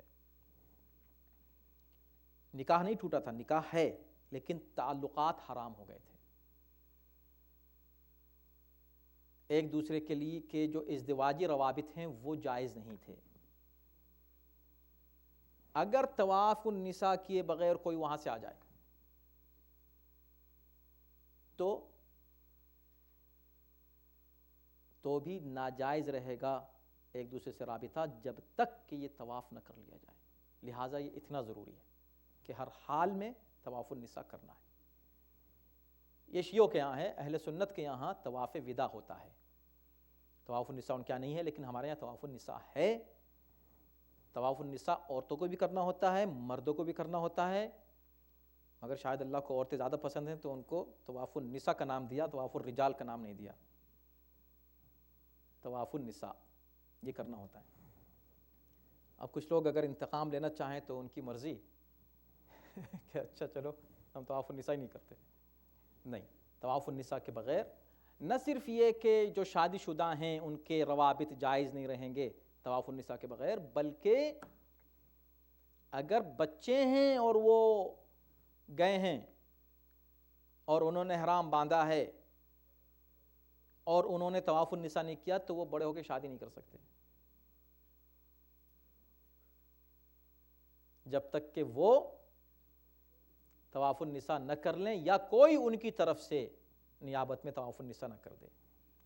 نکاح نہیں ٹوٹا تھا، نکاح ہے لیکن تعلقات حرام ہو گئے تھے. ایک دوسرے کے لیے کے جو ازدواجی روابط ہیں وہ جائز نہیں تھے. اگر طواف النساء کیے بغیر کوئی وہاں سے آ جائے تو بھی ناجائز رہے گا ایک دوسرے سے رابطہ جب تک کہ یہ طواف نہ کر لیا جائے. لہٰذا یہ اتنا ضروری ہے کہ ہر حال میں طواف النساء کرنا ہے. یہ شیعوں کے یہاں ہے، اہل سنت کے یہاں طواف وداع ہوتا ہے. طواف النساء ان کیا نہیں ہے، لیکن ہمارے یہاں طواف النساء ہے. طواف النساء عورتوں کو بھی کرنا ہوتا ہے، مردوں کو بھی کرنا ہوتا ہے. مگر شاید اللہ کو عورتیں زیادہ پسند ہیں تو ان کو طواف النساء کا نام دیا، طواف الرجال کا نام نہیں دیا. طواف النساء یہ کرنا ہوتا ہے. اب کچھ لوگ اگر انتقام لینا چاہیں تو ان کی مرضی کہ اچھا چلو ہم طواف النساء ہی نہیں کرتے. نہیں، طواف النساء کے بغیر نہ صرف یہ کہ جو شادی شدہ ہیں ان کے روابط جائز نہیں رہیں گے طواف النساء کے بغیر، بلکہ اگر بچے ہیں اور وہ گئے ہیں اور انہوں نے احرام باندھا ہے اور انہوں نے طواف النساء نہیں کیا تو وہ بڑے ہو کے شادی نہیں کر سکتے جب تک کہ وہ طواف النساء نہ کر لیں یا کوئی ان کی طرف سے نیابت میں طواف النساء نہ کر دے.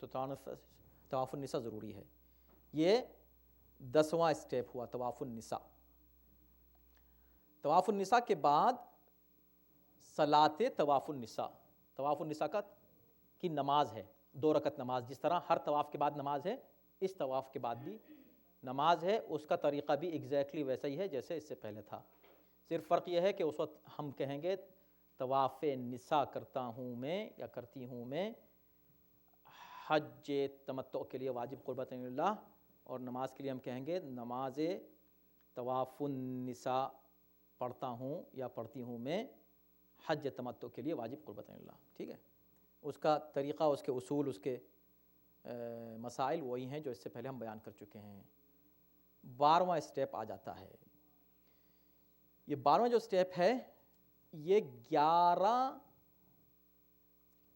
تو طواف النساء ضروری ہے. یہ 10واں اسٹیپ ہوا طواف النساء. طواف النساء کے بعد صلاۃ طواف النساء. طواف النساء کی نماز ہے 2 رکعت نماز. جس طرح ہر طواف کے بعد نماز ہے، اس طواف کے بعد بھی نماز ہے. اس کا طریقہ بھی ایگزیکٹلی ویسا ہی ہے جیسے اس سے پہلے تھا. صرف فرق یہ ہے کہ اس وقت ہم کہیں گے طواف نساء کرتا ہوں میں یا کرتی ہوں میں حج تمتع کے لیے واجب قربت اللہ، اور نماز کے لیے ہم کہیں گے نماز طواف النساء پڑھتا ہوں یا پڑھتی ہوں میں حج تمتع کے لیے واجب قربت اللہ. ٹھیک ہے، اس کا طریقہ، اس کے اصول، اس کے مسائل وہی ہیں جو اس سے پہلے ہم بیان کر چکے ہیں. 12واں اسٹیپ آ جاتا ہے. یہ 12واں جو اسٹیپ ہے یہ 11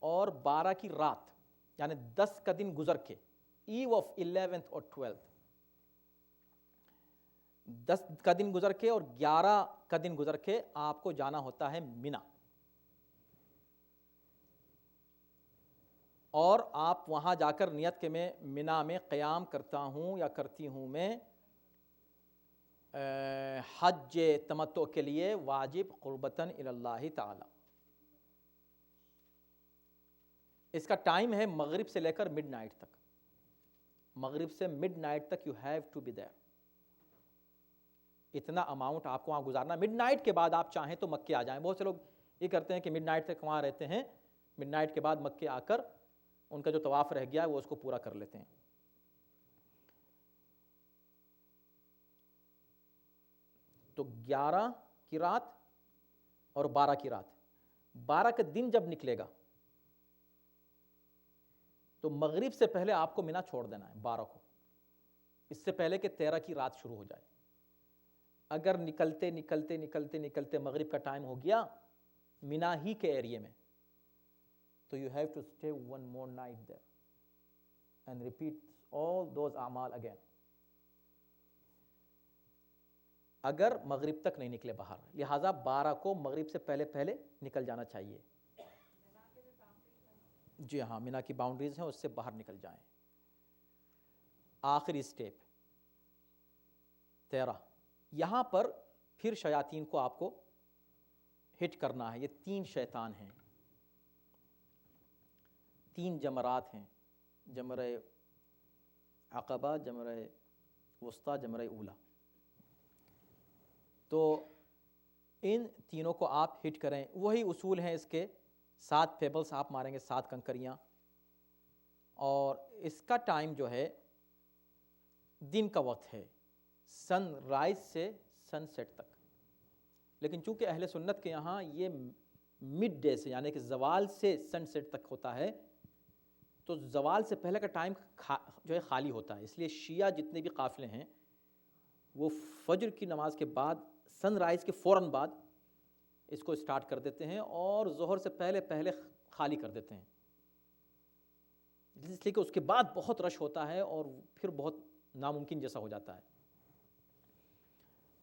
اور 12 کی رات یعنی 10 کا دن گزر کے، ایو آف 11th اور 12th، 10 کا دن گزر کے اور 11 کا دن گزر کے آپ کو جانا ہوتا ہے مینا. اور آپ وہاں جا کر نیت کے میں مینا میں قیام کرتا ہوں یا کرتی ہوں میں حج تمتع کے لیے واجب قربتاً اللہ تعالی. اس کا ٹائم ہے مغرب سے لے کر مڈ نائٹ تک. مغرب سے مڈ نائٹ تک you have to be there. اتنا اماؤنٹ آپ کو وہاں گزارنا. مڈ نائٹ کے بعد آپ چاہیں تو مکے آ جائیں. بہت سے لوگ یہ کرتے ہیں کہ مڈ نائٹ تک وہاں رہتے ہیں، مڈ نائٹ کے بعد مکے آ کر ان کا جو طواف رہ گیا ہے وہ اس کو پورا کر لیتے ہیں. تو 11 کی رات اور 12 کی رات، 12 کا دن جب نکلے گا تو مغرب سے پہلے آپ کو مینا چھوڑ دینا ہے 12 کو، اس سے پہلے کہ 13 کی رات شروع ہو جائے. اگر نکلتے نکلتے نکلتے نکلتے مغرب کا ٹائم ہو گیا مینا ہی کے ایریے میں تو you have to stay one more night there and repeat all those اعمال again. اگر مغرب تک نہیں نکلے باہر، لہٰذا 12 کو مغرب سے پہلے پہلے نکل جانا چاہیے. جی ہاں، مینا کی باؤنڈریز ہیں، اس سے باہر نکل جائیں. آخری اسٹیپ 13، یہاں پر پھر شیاطین کو آپ کو ہٹ کرنا ہے. یہ 3 شیطان ہیں، 3 جمرات ہیں، جمرہ عقبہ، جمرہ وسطیٰ، جمرہ اولا. تو ان تینوں کو آپ ہٹ کریں. وہی اصول ہیں اس کے. 7 پیبلز آپ ماریں گے، 7 کنکریاں. اور اس کا ٹائم جو ہے دن کا وقت ہے، سن رائز سے سن سیٹ تک، لیکن چونکہ اہل سنت کے یہاں یہ مڈ ڈے سے یعنی کہ زوال سے سن سیٹ تک ہوتا ہے، تو زوال سے پہلے کا ٹائم جو ہے خالی ہوتا ہے، اس لیے شیعہ جتنے بھی قافلے ہیں وہ فجر کی نماز کے بعد سن رائز کے فوراً بعد اس کو اسٹارٹ کر دیتے ہیں اور ظہر سے پہلے خالی کر دیتے ہیں، اس لیے کہ اس کے بعد بہت رش ہوتا ہے اور پھر بہت ناممکن جیسا ہو جاتا ہے۔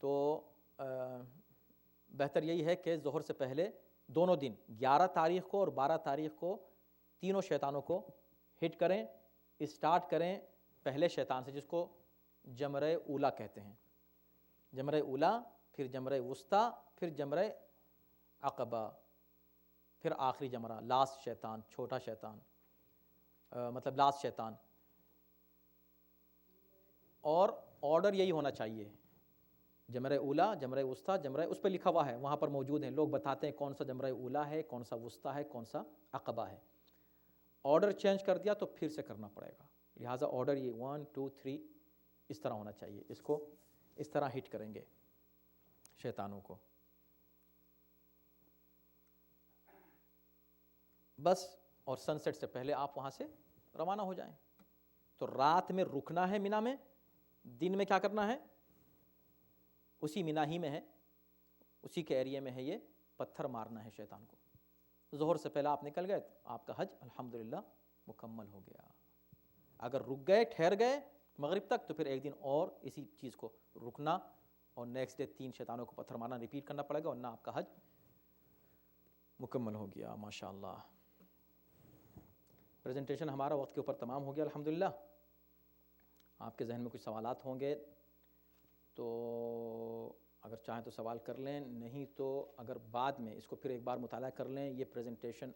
تو بہتر یہی ہے کہ ظہر سے پہلے دونوں دن 11 تاریخ کو اور 12 تاریخ کو تینوں شیطانوں کو ہٹ کریں، اسٹارٹ کریں پہلے شیطان سے جس کو جمرہ اولا کہتے ہیں، جمرہ اولا، پھر جمرہ وسطیٰ، پھر جمرہ عقبہ، پھر آخری جمرہ لاسٹ شیطان، چھوٹا شیطان، مطلب لاسٹ شیطان۔ اور آرڈر یہی ہونا چاہیے، جمرہ اولا، جمرہ وسطیٰ، جمرہ، اس پہ لکھا ہوا ہے، وہاں پر موجود ہیں، لوگ بتاتے ہیں کون سا جمرہ اولا ہے، کون سا وسطیٰ ہے، کون سا عقبہ ہے۔ آرڈر چینج کر دیا تو پھر سے کرنا پڑے گا، لہٰذا آرڈر یہ 1 2 3 اس طرح ہونا چاہیے، اس کو اس طرح ہٹ کریں گے شیطانوں کو۔ بس، اور سن سیٹ سے پہلے آپ وہاں سے روانہ ہو جائیں۔ تو رات میں رکنا ہے مینا میں، دن میں کیا کرنا ہے؟ اسی مینا ہی میں ہے، اسی کے ایریے میں ہے، یہ پتھر مارنا ہے شیطان کو۔ ظہر سے پہلے آپ نکل گئے تو آپ کا حج الحمدللہ مکمل ہو گیا۔ اگر رک گئے، ٹھہر گئے مغرب تک، تو پھر ایک دن اور اسی چیز کو رکنا اور نیکسٹ ڈے 3 شیطانوں کو پتھر مارنا ریپیٹ کرنا پڑے گا، ورنہ آپ کا حج مکمل ہو گیا۔ ماشاءاللہ، پریزنٹیشن ہمارا وقت کے اوپر تمام ہو گیا الحمدللہ۔ آپ کے ذہن میں کچھ سوالات ہوں گے تو اگر چاہیں تو سوال کر لیں، نہیں تو اگر بعد میں اس کو پھر ایک بار مطالعہ کر لیں۔ یہ پریزنٹیشن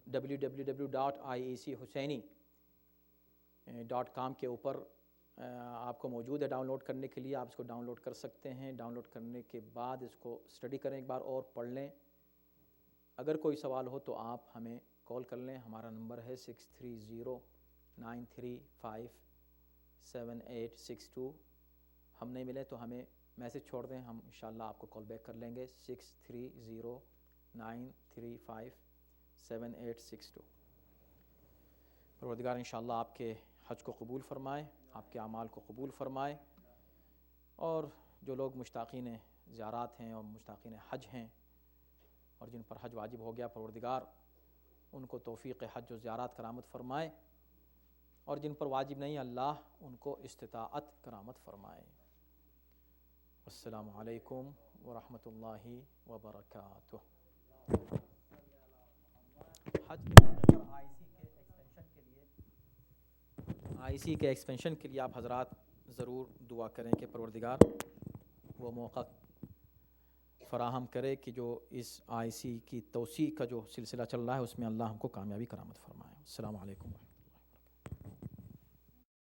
www.iechusaini.com کے اوپر آپ کو موجود ہے ڈاؤن لوڈ کرنے کے لیے، آپ اس کو ڈاؤن لوڈ کر سکتے ہیں۔ ڈاؤن لوڈ کرنے کے بعد اس کو اسٹڈی کریں ایک بار اور پڑھ لیں۔ اگر کوئی سوال ہو تو آپ ہمیں کال کر لیں، ہمارا نمبر ہے 6309357862۔ ہم نہیں ملے تو ہمیں میسج چھوڑ دیں، ہم انشاءاللہ آپ کو کال بیک کر لیں گے 6309357862۔ پروردگار انشاءاللہ آپ کے حج کو قبول فرمائے، آپ کے اعمال کو قبول فرمائے، اور جو لوگ مشتاقین زیارات ہیں اور مشتاقین حج ہیں اور جن پر حج واجب ہو گیا، پروردگار ان کو توفیق حج و زیارات کرامت فرمائے، اور جن پر واجب نہیں اللہ ان کو استطاعت کرامت فرمائے۔ السلام علیکم ورحمۃ اللہ وبرکاتہ۔ حج IEC کے ایکسپینشن کے لیے آپ حضرات ضرور دعا کریں کہ پروردگار وہ موقع فراہم کرے کہ جو اس IEC کی توسیع کا جو سلسلہ چل رہا ہے اس میں اللہ ہم کو کامیابی کرامت فرمائے۔ السلام علیکم۔